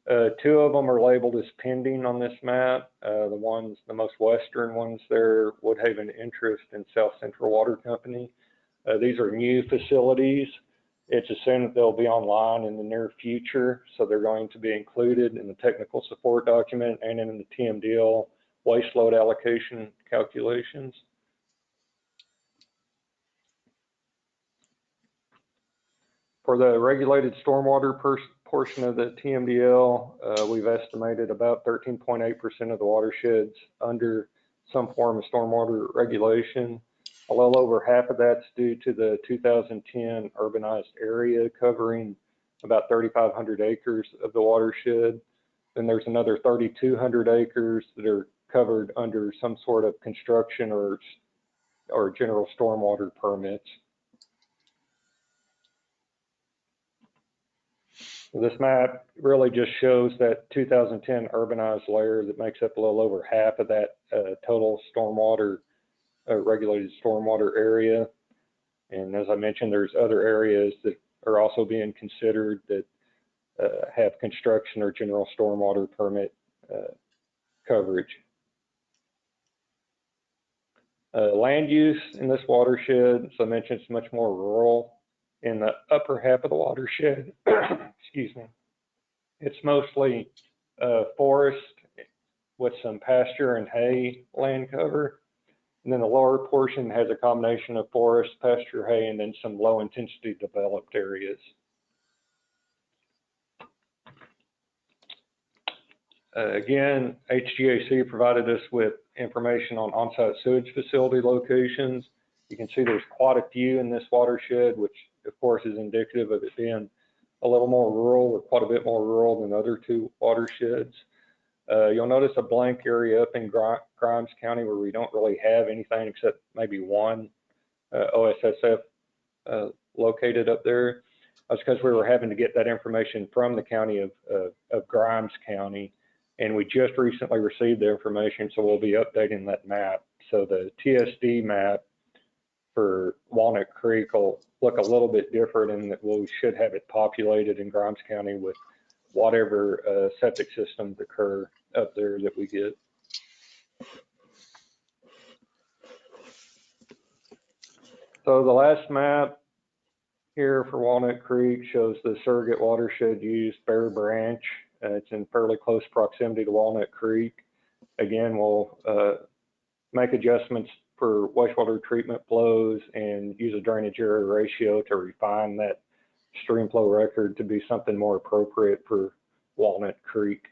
Speaker 9: 2 of them are labeled as pending on this map. The most western ones there, Woodhaven Interest and South Central Water Company. These are new facilities. It's assumed that they'll be online in the near future, so they're going to be included in the technical support document and in the TMDL waste load allocation calculations. For the regulated stormwater portion of the TMDL, we've estimated about 13.8% of the watersheds under some form of stormwater regulation. A little over half of that's due to the 2010 urbanized area covering about 3,500 acres of the watershed. Then there's another 3,200 acres that are covered under some sort of construction or general stormwater permits. This map really just shows that 2010 urbanized layer that makes up a little over half of that total stormwater, regulated stormwater area. And as I mentioned, there's other areas that are also being considered that have construction or general stormwater permit coverage. Land use in this watershed, as I mentioned, it's much more rural. In the upper half of the watershed, excuse me, it's mostly forest with some pasture and hay land cover. And then the lower portion has a combination of forest, pasture, hay, and then some low intensity developed areas. Again, H-GAC provided us with information on on-site sewage facility locations. You can see there's quite a few in this watershed, which of course is indicative of it being a little more rural, or quite a bit more rural than other two watersheds. You'll notice a blank area up in Grimes County where we don't really have anything except maybe one OSSF located up there. That's because we were having to get that information from the county of Grimes County, and we just recently received the information, so we'll be updating that map. So the TSD map for Walnut Creek will look a little bit different, in that we should have it populated in Grimes County with whatever septic systems occur up there that we get. So the last map here for Walnut Creek shows the surrogate watershed use, Bear Branch. It's in fairly close proximity to Walnut Creek. Again, we'll make adjustments for wastewater treatment flows and use a drainage area ratio to refine that stream flow record to be something more appropriate for Walnut Creek.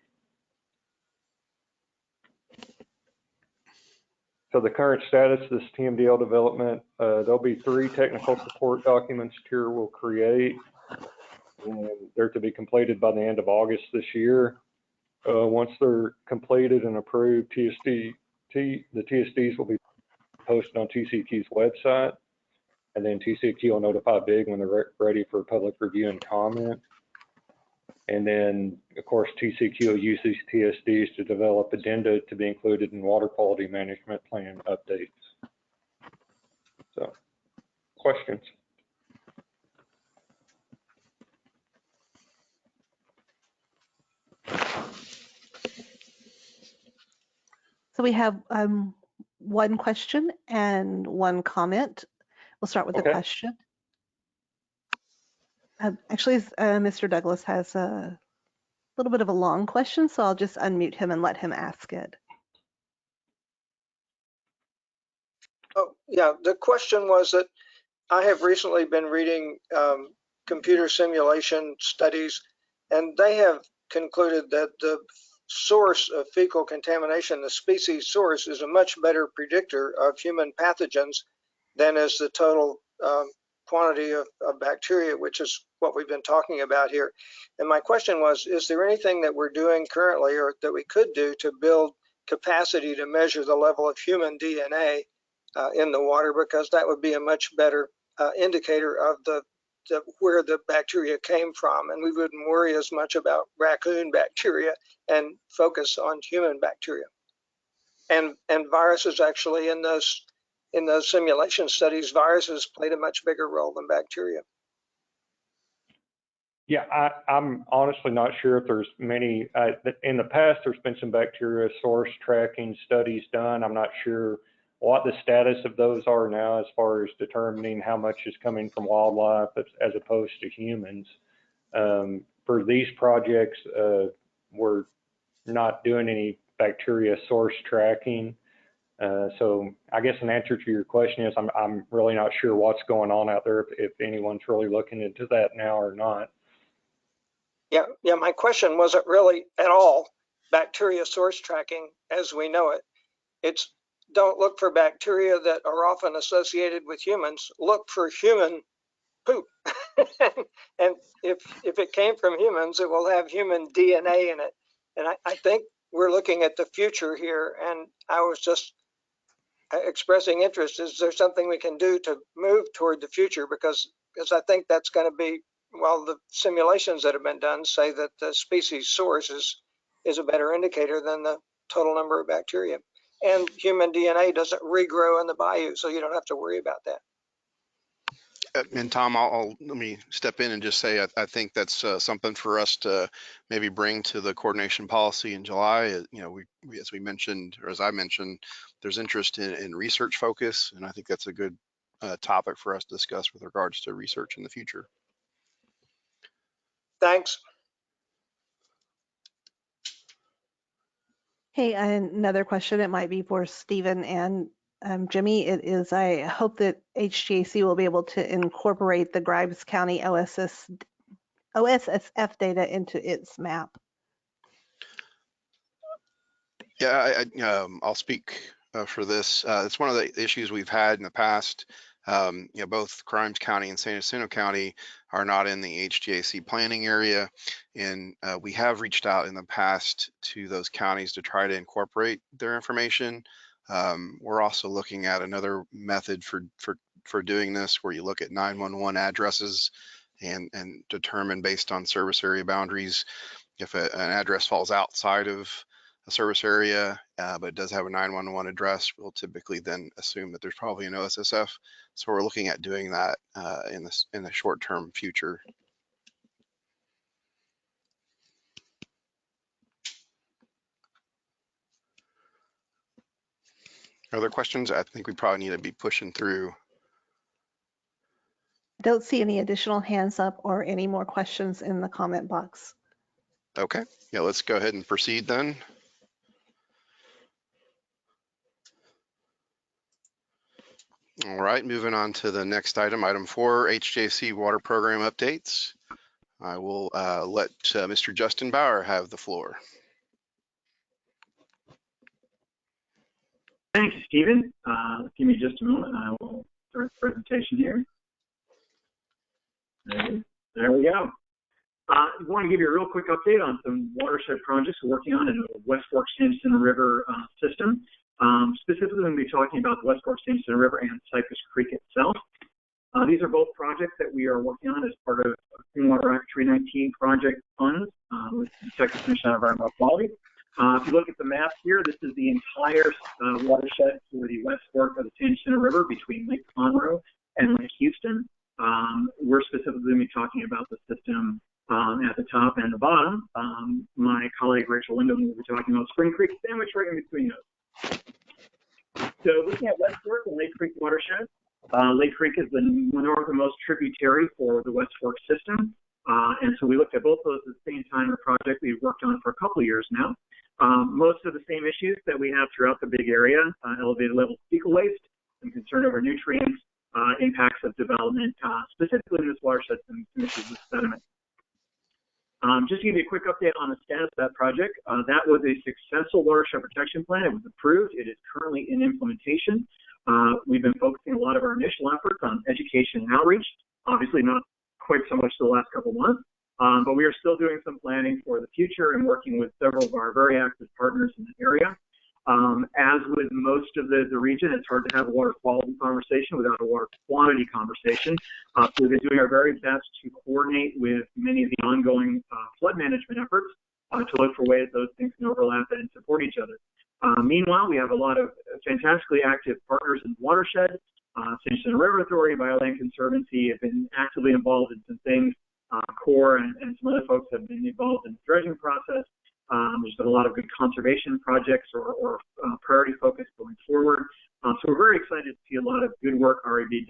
Speaker 9: So the current status of this TMDL development, there'll be 3 technical support documents TIER will create, and they're to be completed by the end of August this year. Once they're completed and approved, the TSDs will be posted on TCQ's website, and then TCQ will notify BIG when they're ready for public review and comment. And then, of course, TCQ will use these TSDs to develop addenda to be included in water quality management plan updates. So, questions?
Speaker 2: So we have one question and one comment. We'll start with the question. Actually, Mr. Douglas has a little bit of a long question, so I'll just unmute him and let him ask it.
Speaker 10: Oh, yeah, the question was that I have recently been reading computer simulation studies, and they have concluded that the source of fecal contamination, the species source, is a much better predictor of human pathogens than is the total quantity of bacteria, which is what we've been talking about here. And my question was, is there anything that we're doing currently or that we could do to build capacity to measure the level of human DNA in the water, because that would be a much better indicator of where the bacteria came from, and we wouldn't worry as much about raccoon bacteria and focus on human bacteria. And viruses, actually, in those simulation studies, viruses played a much bigger role than bacteria.
Speaker 9: Yeah, I'm honestly not sure if there's many. In the past, there's been some bacteria source tracking studies done. I'm not sure what the status of those are now as far as determining how much is coming from wildlife as opposed to humans. For these projects, we're not doing any bacteria source tracking. So I guess an answer to your question is I'm really not sure what's going on out there, if anyone's really looking into that now or not.
Speaker 10: Yeah, my question wasn't really at all bacteria source tracking as we know it. It's don't look for bacteria that are often associated with humans. Look for human poop. And if it came from humans, it will have human DNA in it. And I think we're looking at the future here. And I was just expressing interest. Is there something we can do to move toward the future? Because I think that's going to be, well, the simulations that have been done say that the species source is a better indicator than the total number of bacteria. And human DNA doesn't regrow in the bayou, so you don't have to worry about that.
Speaker 1: And Tom, let me step in and just say I think that's something for us to maybe bring to the coordination policy in July. You know, we as we mentioned, or as I mentioned, there's interest in research focus, and I think that's a good topic for us to discuss with regards to research in the future.
Speaker 10: Thanks.
Speaker 2: Hey, another question. It might be for Stephen and Jimmy. It is, I hope that H-GAC will be able to incorporate the Grimes County OSSF data into its map.
Speaker 1: Yeah, I'll speak for this. It's one of the issues we've had in the past. Both Grimes County and San Jacinto County are not in the H-GAC planning area, and we have reached out in the past to those counties to try to incorporate their information. We're also looking at another method for doing this, where you look at 911 addresses and determine based on service area boundaries if an address falls outside of a service area, but it does have a 911 address. We'll typically then assume that there's probably an OSSF. So we're looking at doing that in the short-term future. Other questions? I think we probably need to be pushing through.
Speaker 2: Don't see any additional hands up or any more questions in the comment box.
Speaker 1: Okay, yeah, let's go ahead and proceed then. All right, moving on to the next item, item 4, H-GAC water program updates. I will let Mr. Justin Bauer have the floor.
Speaker 11: Thanks, Stephen. Give me just a moment. I will start the presentation here. There we go. I want to give you a real quick update on some watershed projects we're working on in the West Fork San Jacinto River system. Specifically, we're going to be talking about the West Fork San Jacinto River and Cypress Creek itself. These are both projects that we are working on as part of Clean Water Act 319 project funds with the Texas Commission on Environmental Quality. If you look at the map here, this is the entire watershed for the West Fork of the San Jacinto River between Lake Conroe and Lake Houston. We're specifically going to be talking about the system at the top and the bottom. My colleague Rachel Wyndham will be talking about Spring Creek, sandwiched right in between those. So looking at West Fork and Lake Creek watershed, Lake Creek is the northernmost tributary for the West Fork system. And so we looked at both those at the same time in the project we've worked on for a couple of years now. Most of the same issues that we have throughout the big area, elevated levels of fecal waste, and concern over nutrients, impacts of development, specifically in this watershed, some issues with sediment. Just to give you a quick update on the status of that project, that was a successful watershed protection plan. It was approved. It is currently in implementation. We've been focusing a lot of our initial efforts on education and outreach, obviously not quite so much the last couple of months, but we are still doing some planning for the future and working with several of our very active partners in the area. As with most of the region, it's hard to have a water quality conversation without a water quantity conversation. So we've been doing our very best to coordinate with many of the ongoing flood management efforts to look for ways those things can overlap and support each other. Meanwhile, we have a lot of fantastically active partners in the watershed. San Jacinto River Authority, Bioland Conservancy have been actively involved in some things. Corps and some other folks have been involved in the dredging process. There's been a lot of good conservation projects or priority focus going forward. So we're very excited to see a lot of good work already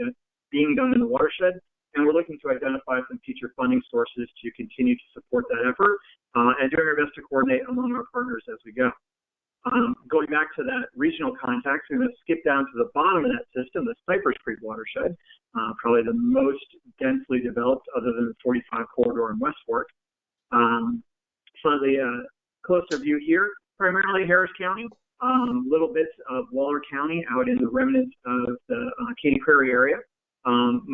Speaker 11: being done in the watershed, and we're looking to identify some future funding sources to continue to support that effort and doing our best to coordinate among our partners as we go. Going back to that regional context, we're going to skip down to the bottom of that system, the Cypress Creek watershed, probably the most densely developed other than the 45 corridor in West Fork. Slightly closer view here, primarily Harris County, little bits of Waller County out in the remnants of the Katy Prairie area.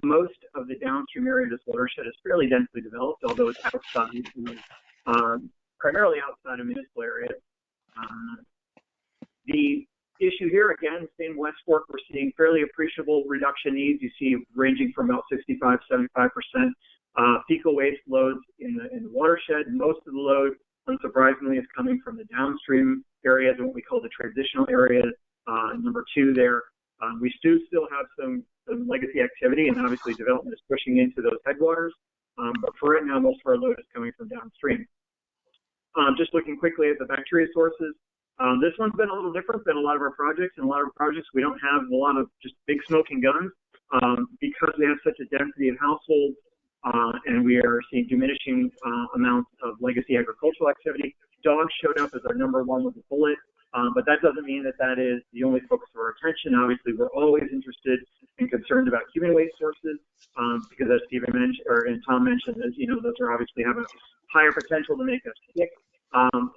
Speaker 11: Most of the downstream area of this watershed is fairly densely developed, although it's outside, primarily outside of municipal areas. The issue here, again, same West Fork, we're seeing fairly appreciable reduction needs. You see ranging from about 65, 75% fecal waste loads in the watershed. Most of the load, unsurprisingly, is coming from the downstream areas and what we call the transitional areas. Number 2 there, we do still have some legacy activity, and obviously development is pushing into those headwaters. But for right now, most of our load is coming from downstream. Just looking quickly at the bacteria sources, this one's been a little different than a lot of our projects. In a lot of projects, we don't have a lot of just big smoking guns because we have such a density of households and we are seeing diminishing amounts of legacy agricultural activity. Dogs showed up as our number 1 with a bullet, but that doesn't mean that that is the only focus of our attention. Obviously, we're always interested and concerned about human waste sources because, as Stephen mentioned, and Tom mentioned, as you know, those are obviously have a higher potential to make us sick.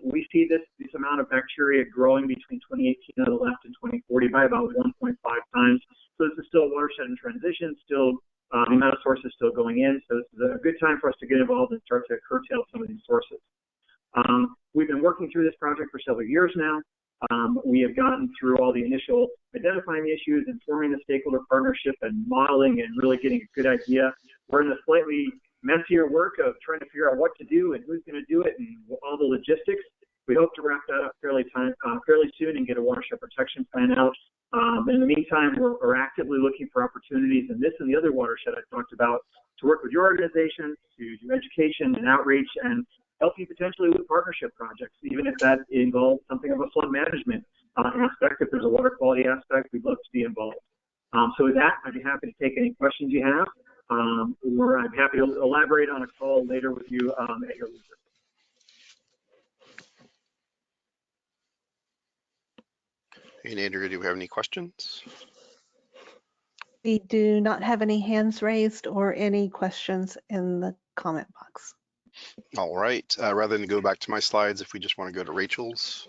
Speaker 11: We see this amount of bacteria growing between 2018 on the left and 2040 by about 1.5 times. So this is still a watershed in transition, still the amount of sources still going in. So this is a good time for us to get involved and start to curtail some of these sources. We've been working through this project for several years now. We have gotten through all the initial identifying the issues and forming the stakeholder partnership and modeling and really getting a good idea. We're in the slightly messier work of trying to figure out what to do and who's going to do it and all the logistics. We hope to wrap that up fairly soon and get a watershed protection plan out. In the meantime, we're actively looking for opportunities in this and the other watershed I talked about to work with your organization, to do education and outreach, and help you potentially with partnership projects, even if that involves something of a flood management aspect. If there's a water quality aspect, we'd love to be involved. So with that, I'd be happy to take any questions you have, or I'd be happy to elaborate on a call later with you at your leisure.
Speaker 1: And Andrea, do we have any questions?
Speaker 2: We do not have any hands raised or any questions in the comment box.
Speaker 1: All right, rather than go back to my slides, if we just want to go to Rachel's.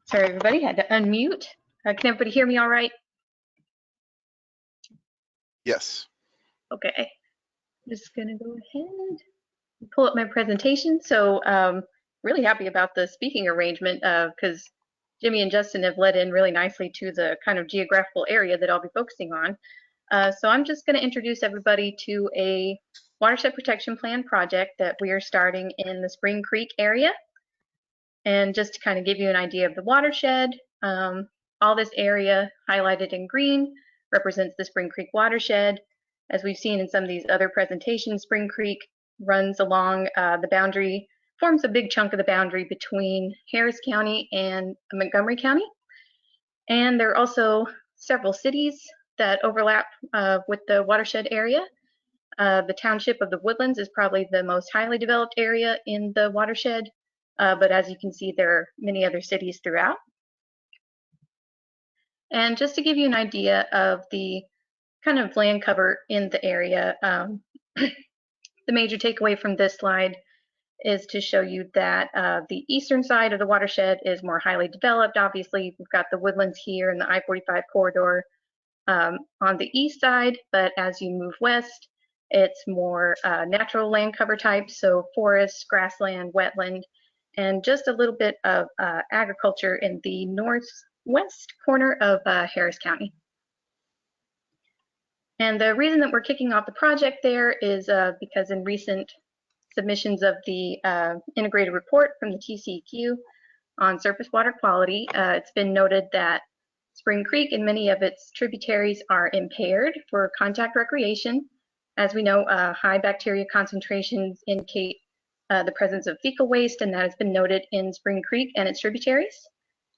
Speaker 12: Sorry, everybody, had to unmute. Can everybody hear me all right?
Speaker 1: Yes.
Speaker 12: Okay, I'm just gonna go ahead and pull up my presentation. So really happy about the speaking arrangement because Jimmy and Justin have led in really nicely to the kind of geographical area that I'll be focusing on. So I'm just gonna introduce everybody to a watershed protection plan project that we are starting in the Spring Creek area. And just to kind of give you an idea of the watershed, all this area highlighted in green represents the Spring Creek watershed. As we've seen in some of these other presentations, Spring Creek runs along the boundary, forms a big chunk of the boundary between Harris County and Montgomery County. And there are also several cities that overlap with the watershed area. The township of the Woodlands is probably the most highly developed area in the watershed. But as you can see, there are many other cities throughout. And just to give you an idea of the kind of land cover in the area, the major takeaway from this slide is to show you that the eastern side of the watershed is more highly developed. Obviously, we've got the Woodlands here and the I-45 corridor on the east side, but as you move west, it's more natural land cover types, so forest, grassland, wetland, and just a little bit of agriculture in the northwest corner of Harris County. And the reason that we're kicking off the project there is because in recent submissions of the integrated report from the TCEQ on surface water quality, it's been noted that Spring Creek and many of its tributaries are impaired for contact recreation. As we know, high bacteria concentrations indicate the presence of fecal waste, and that has been noted in Spring Creek and its tributaries,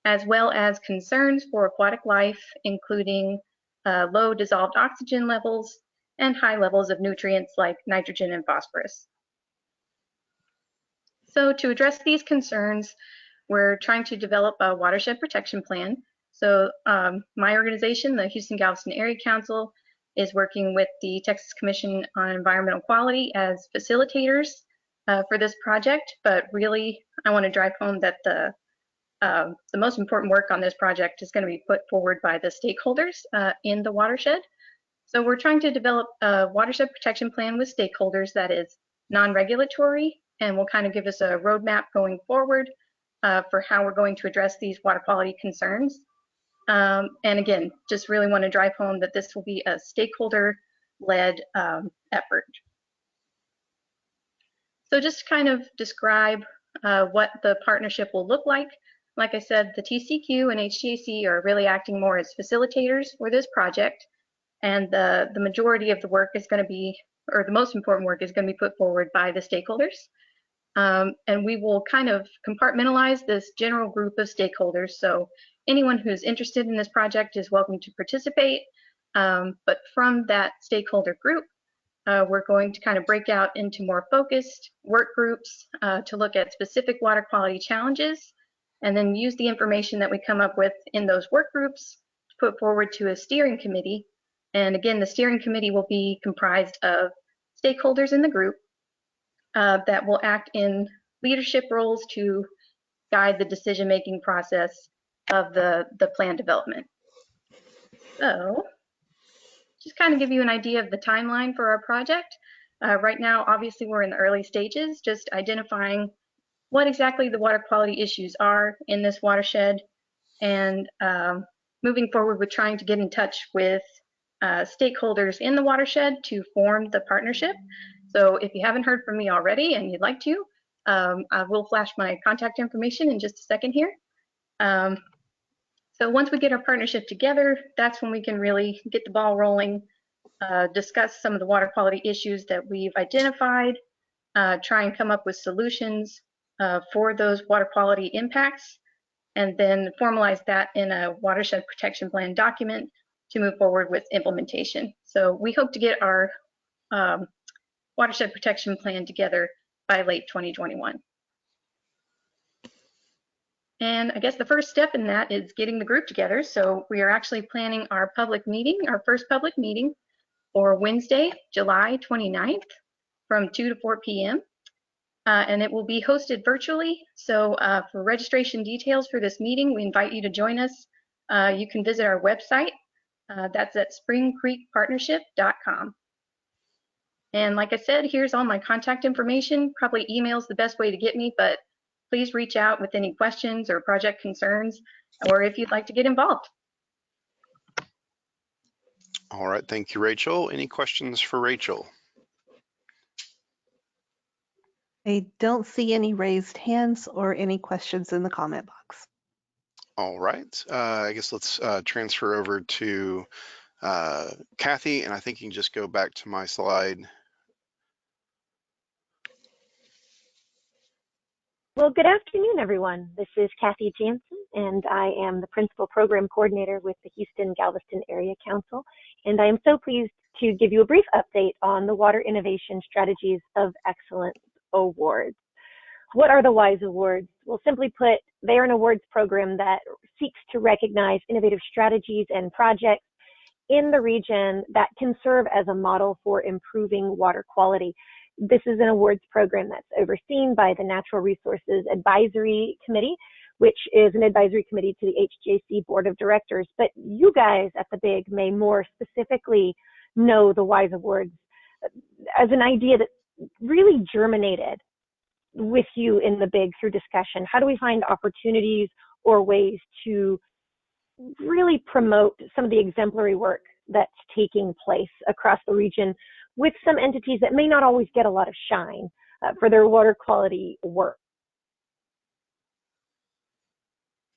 Speaker 12: as well as concerns for aquatic life, including low dissolved oxygen levels and high levels of nutrients like nitrogen and phosphorus. So to address these concerns, we're trying to develop a watershed protection plan. So my organization, the Houston-Galveston Area Council, is working with the Texas Commission on Environmental Quality as facilitators for this project, but really I want to drive home that the most important work on this project is going to be put forward by the stakeholders in the watershed. So we're trying to develop a watershed protection plan with stakeholders that is non-regulatory and will kind of give us a roadmap going forward for how we're going to address these water quality concerns. And again, just really want to drive home that this will be a stakeholder-led effort. So just to kind of describe what the partnership will look like I said, the TCEQ and H-GAC are really acting more as facilitators for this project, and the majority of the work is going to be, or the most important work is going to be put forward by the stakeholders. And we will kind of compartmentalize this general group of stakeholders. So anyone who's interested in this project is welcome to participate. But from that stakeholder group, we're going to kind of break out into more focused work groups to look at specific water quality challenges, and then use the information that we come up with in those work groups to put forward to a steering committee. And again, the steering committee will be comprised of stakeholders in the group that will act in leadership roles to guide the decision-making process of the plan development. So just kind of give you an idea of the timeline for our project. Right now, obviously, we're in the early stages, just identifying what exactly the water quality issues are in this watershed, and moving forward with trying to get in touch with stakeholders in the watershed to form the partnership. So if you haven't heard from me already and you'd like to, I will flash my contact information in just a second here. So once we get our partnership together, that's when we can really get the ball rolling, discuss some of the water quality issues that we've identified, try and come up with solutions for those water quality impacts, and then formalize that in a watershed protection plan document to move forward with implementation. So we hope to get our watershed protection plan together by late 2021. And I guess the first step in that is getting the group together. So we are actually planning our public meeting, our first public meeting, for Wednesday, July 29th from 2 to 4 p.m. And it will be hosted virtually. So for registration details for this meeting, we invite you to join us. You can visit our website. That's at springcreekpartnership.com. And like I said, here's all my contact information. Probably email's the best way to get me, but please reach out with any questions or project concerns, or if you'd like to get involved.
Speaker 1: All right, thank you, Rachel. Any questions for Rachel?
Speaker 2: I don't see any raised hands or any questions in the comment box.
Speaker 1: All right, I guess let's transfer over to Kathy, and I think you can just go back to my slide.
Speaker 13: Well, good afternoon, everyone. This is Kathy Jansen, and I am the Principal Program Coordinator with the Houston-Galveston Area Council, and I am so pleased to give you a brief update on the Water Innovation Strategies of Excellence Awards. What are the WISE Awards? Well, simply put, they are an awards program that seeks to recognize innovative strategies and projects in the region that can serve as a model for improving water quality. This is an awards program that's overseen by the Natural Resources Advisory Committee, which is an advisory committee to the H-GAC Board of Directors. But you guys at the BIG may more specifically know the WISE Awards as an idea that really germinated with you in the BIG through discussion. How do we find opportunities or ways to really promote some of the exemplary work that's taking place across the region with some entities that may not always get a lot of shine for their water quality work?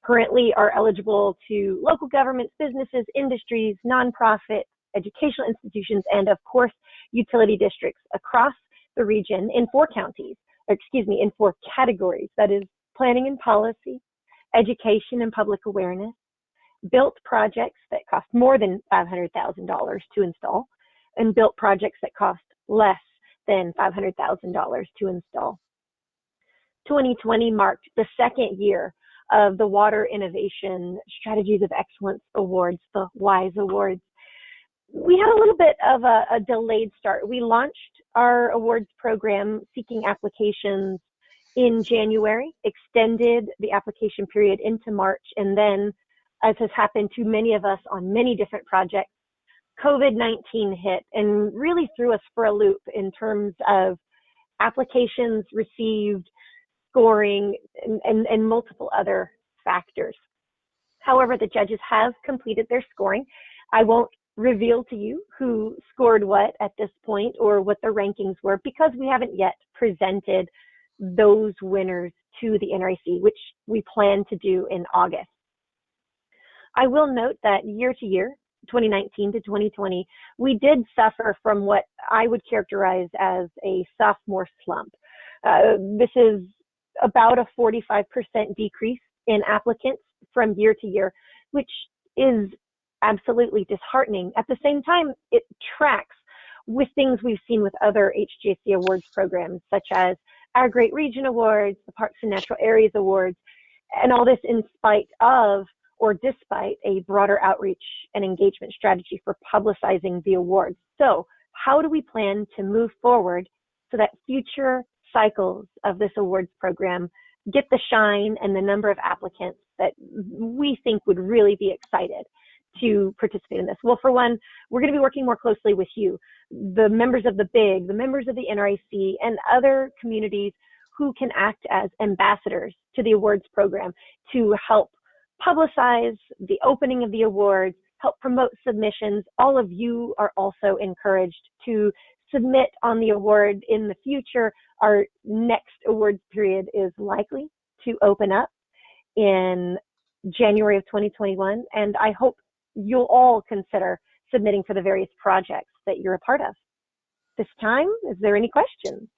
Speaker 13: Currently are eligible to local governments, businesses, industries, nonprofit, educational institutions, and of course, utility districts across the region in 4 counties, or excuse me, in 4 categories. That is planning and policy, education and public awareness, built projects that cost more than $500,000 to install, and built projects that cost less than $500,000 to install. 2020 marked the 2nd year of the Water Innovation Strategies of Excellence Awards, the WISE Awards. We had a little bit of a delayed start. We launched our awards program seeking applications in January, extended the application period into March, and then, as has happened to many of us on many different projects, COVID-19 hit and really threw us for a loop in terms of applications received, scoring, and multiple other factors. However, the judges have completed their scoring. I won't reveal to you who scored what at this point or what the rankings were, because we haven't yet presented those winners to the NRC, which we plan to do in August. I will note that year to year, 2019 to 2020, we did suffer from what I would characterize as a sophomore slump. This is about a 45% decrease in applicants from year to year, which is absolutely disheartening. At the same time, it tracks with things we've seen with other H-GAC awards programs, such as our Great Region Awards, the Parks and Natural Areas Awards, and all this in spite of or despite a broader outreach and engagement strategy for publicizing the awards. So how do we plan to move forward so that future cycles of this awards program get the shine and the number of applicants that we think would really be excited to participate in this? Well, for one, we're going to be working more closely with you, the members of the BIG, the members of the NRAC, and other communities who can act as ambassadors to the awards program to help publicize the opening of the awards, help promote submissions. All of you are also encouraged to submit on the award in the future. Our next awards period is likely to open up in January of 2021, and I hope you'll all consider submitting for the various projects that you're a part of. This time, is there any questions?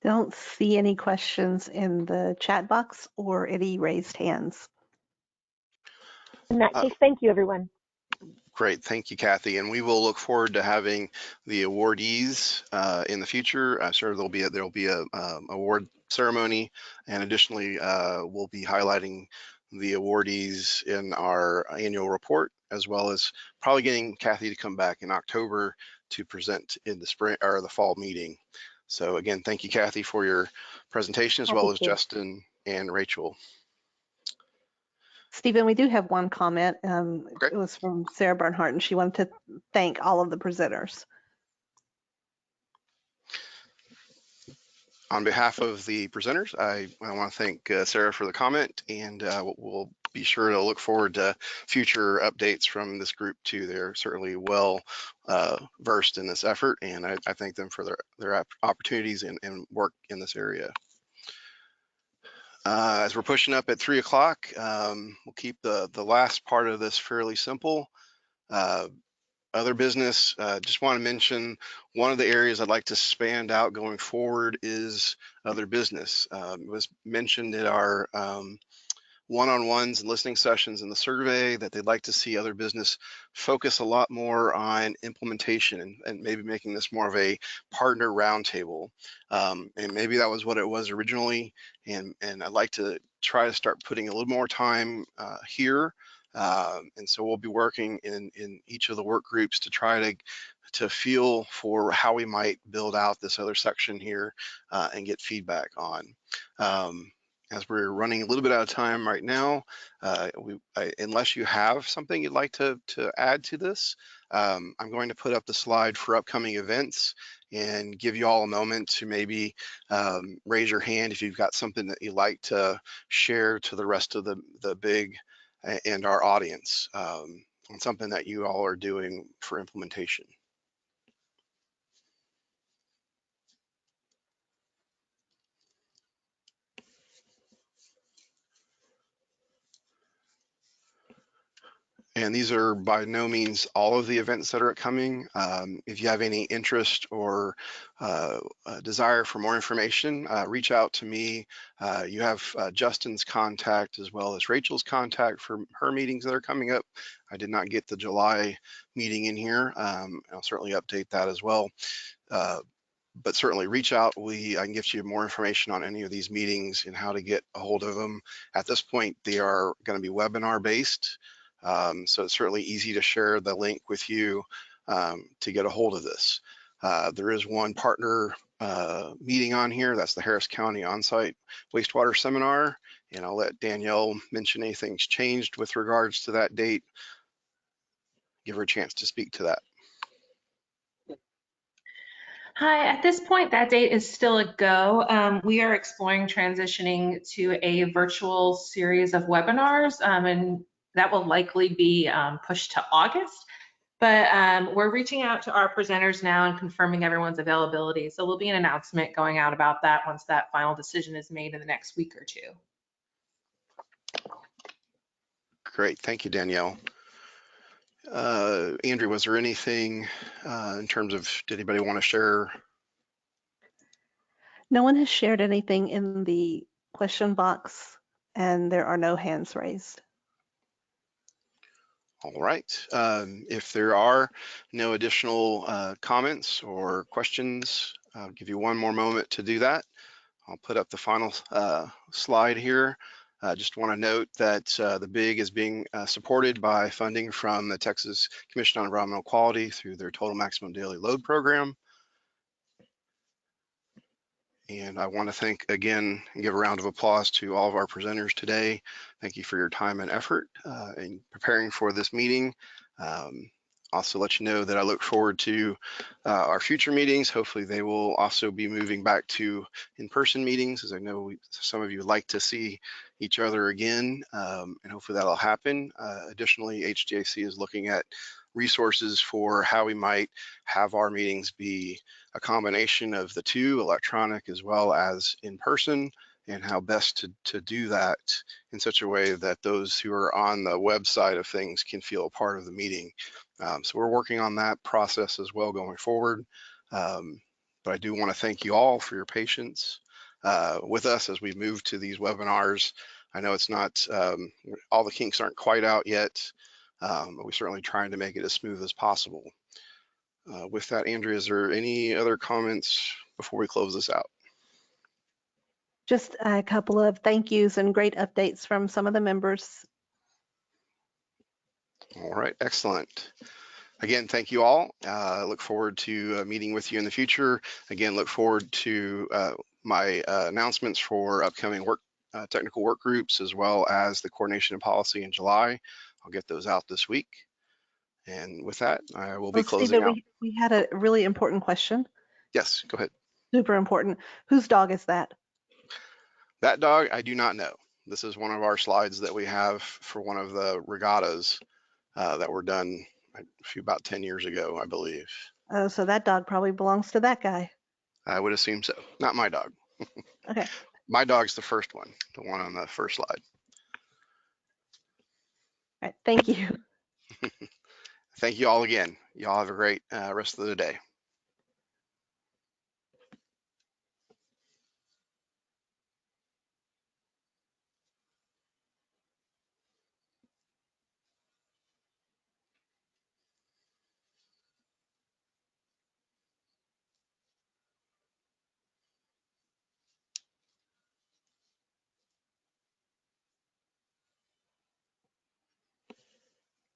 Speaker 2: Don't see any questions in the chat box or any raised hands.
Speaker 13: In that case, thank you, everyone.
Speaker 1: Great, thank you, Kathy. And we will look forward to having the awardees in the future. Sure, there'll be a award ceremony, and additionally, we'll be highlighting the awardees in our annual report, as well as probably getting Kathy to come back in October to present in the spring or the fall meeting. So again, thank you, Kathy, for your presentation, as well as Justin and Rachel.
Speaker 2: Stephen, we do have one comment.
Speaker 1: Okay.
Speaker 2: It was from Sarah Bernhardt, and she wanted to thank all of the presenters.
Speaker 1: On behalf of the presenters, I want to thank Sarah for the comment, and we'll be sure to look forward to future updates from this group too. They're certainly well versed in this effort, and I thank them for their opportunities and work in this area. As we're pushing up at 3 o'clock, we'll keep the last part of this fairly simple. Other business, just want to mention one of the areas I'd like to expand out going forward is other business. It was mentioned at our one-on-ones and listening sessions in the survey that they'd like to see other business focus a lot more on implementation and maybe making this more of a partner roundtable. And maybe that was what it was originally. And I'd like to try to start putting a little more time here. And so we'll be working in each of the work groups to try to feel for how we might build out this other section here and get feedback on. As we're running a little bit out of time right now, unless you have something you'd like to add to this, I'm going to put up the slide for upcoming events and give you all a moment to maybe raise your hand if you've got something that you'd like to share to the rest of the BIG and our audience on something that you all are doing for implementation. And these are by no means all of the events that are coming. If you have any interest or desire for more information, reach out to me. You have Justin's contact as well as Rachel's contact for her meetings that are coming up. I did not get the July meeting in here. I'll certainly update that as well. But certainly reach out. I can give you more information on any of these meetings and how to get a hold of them. At this point, they are going to be webinar based. So it's certainly easy to share the link with you to get a hold of this. There is one partner meeting on here. That's the Harris County On-Site Wastewater Seminar. And I'll let Danielle mention anything's changed with regards to that date. Give her a chance to speak to that.
Speaker 14: Hi, at this point, that date is still a go. We are exploring transitioning to a virtual series of webinars, and that will likely be pushed to August. But we're reaching out to our presenters now and confirming everyone's availability. So there'll be an announcement going out about that once that final decision is made in the next week or two.
Speaker 1: Great, thank you, Danielle. Andrew, was there anything in terms of, did anybody want to share?
Speaker 2: No one has shared anything in the question box, and there are no hands raised.
Speaker 1: All right, if there are no additional comments or questions, I'll give you one more moment to do that. I'll put up the final slide here. Just want to note that the BIG is being supported by funding from the Texas Commission on Environmental Quality through their Total Maximum Daily Load program. And I want to thank again and give a round of applause to all of our presenters today. Thank you for your time and effort in preparing for this meeting. Also let you know that I look forward to our future meetings. Hopefully they will also be moving back to in-person meetings, as I know some of you would like to see each other again, and hopefully that'll happen. Additionally, H-GAC is looking at resources for how we might have our meetings be a combination of the two, electronic as well as in person, and how best to do that in such a way that those who are on the website of things can feel a part of the meeting. So we're working on that process as well going forward. But I do want to thank you all for your patience with us as we move to these webinars. I know it's not, all the kinks aren't quite out yet, but we're certainly trying to make it as smooth as possible. With that, Andrea, is there any other comments before we close this out?
Speaker 2: Just a couple of thank yous and great updates from some of the members.
Speaker 1: All right, excellent. Again, thank you all. Look forward to meeting with you in the future. Again, look forward to my announcements for upcoming technical work groups, as well as the coordination of policy in July. I'll get those out this week. And with that, I will be closing
Speaker 2: Stephen,
Speaker 1: out.
Speaker 2: we had a really important question.
Speaker 1: Yes, go ahead.
Speaker 2: Super important. Whose dog is that?
Speaker 1: That dog, I do not know. This is one of our slides that we have for one of the regattas that were done about 10 years ago, I believe.
Speaker 2: Oh, so that dog probably belongs to that guy.
Speaker 1: I would assume so. Not my dog.
Speaker 2: Okay.
Speaker 1: My dog's the first one, the one on the first slide.
Speaker 2: All right, thank you.
Speaker 1: Thank you all again. Y'all have a great rest of the day.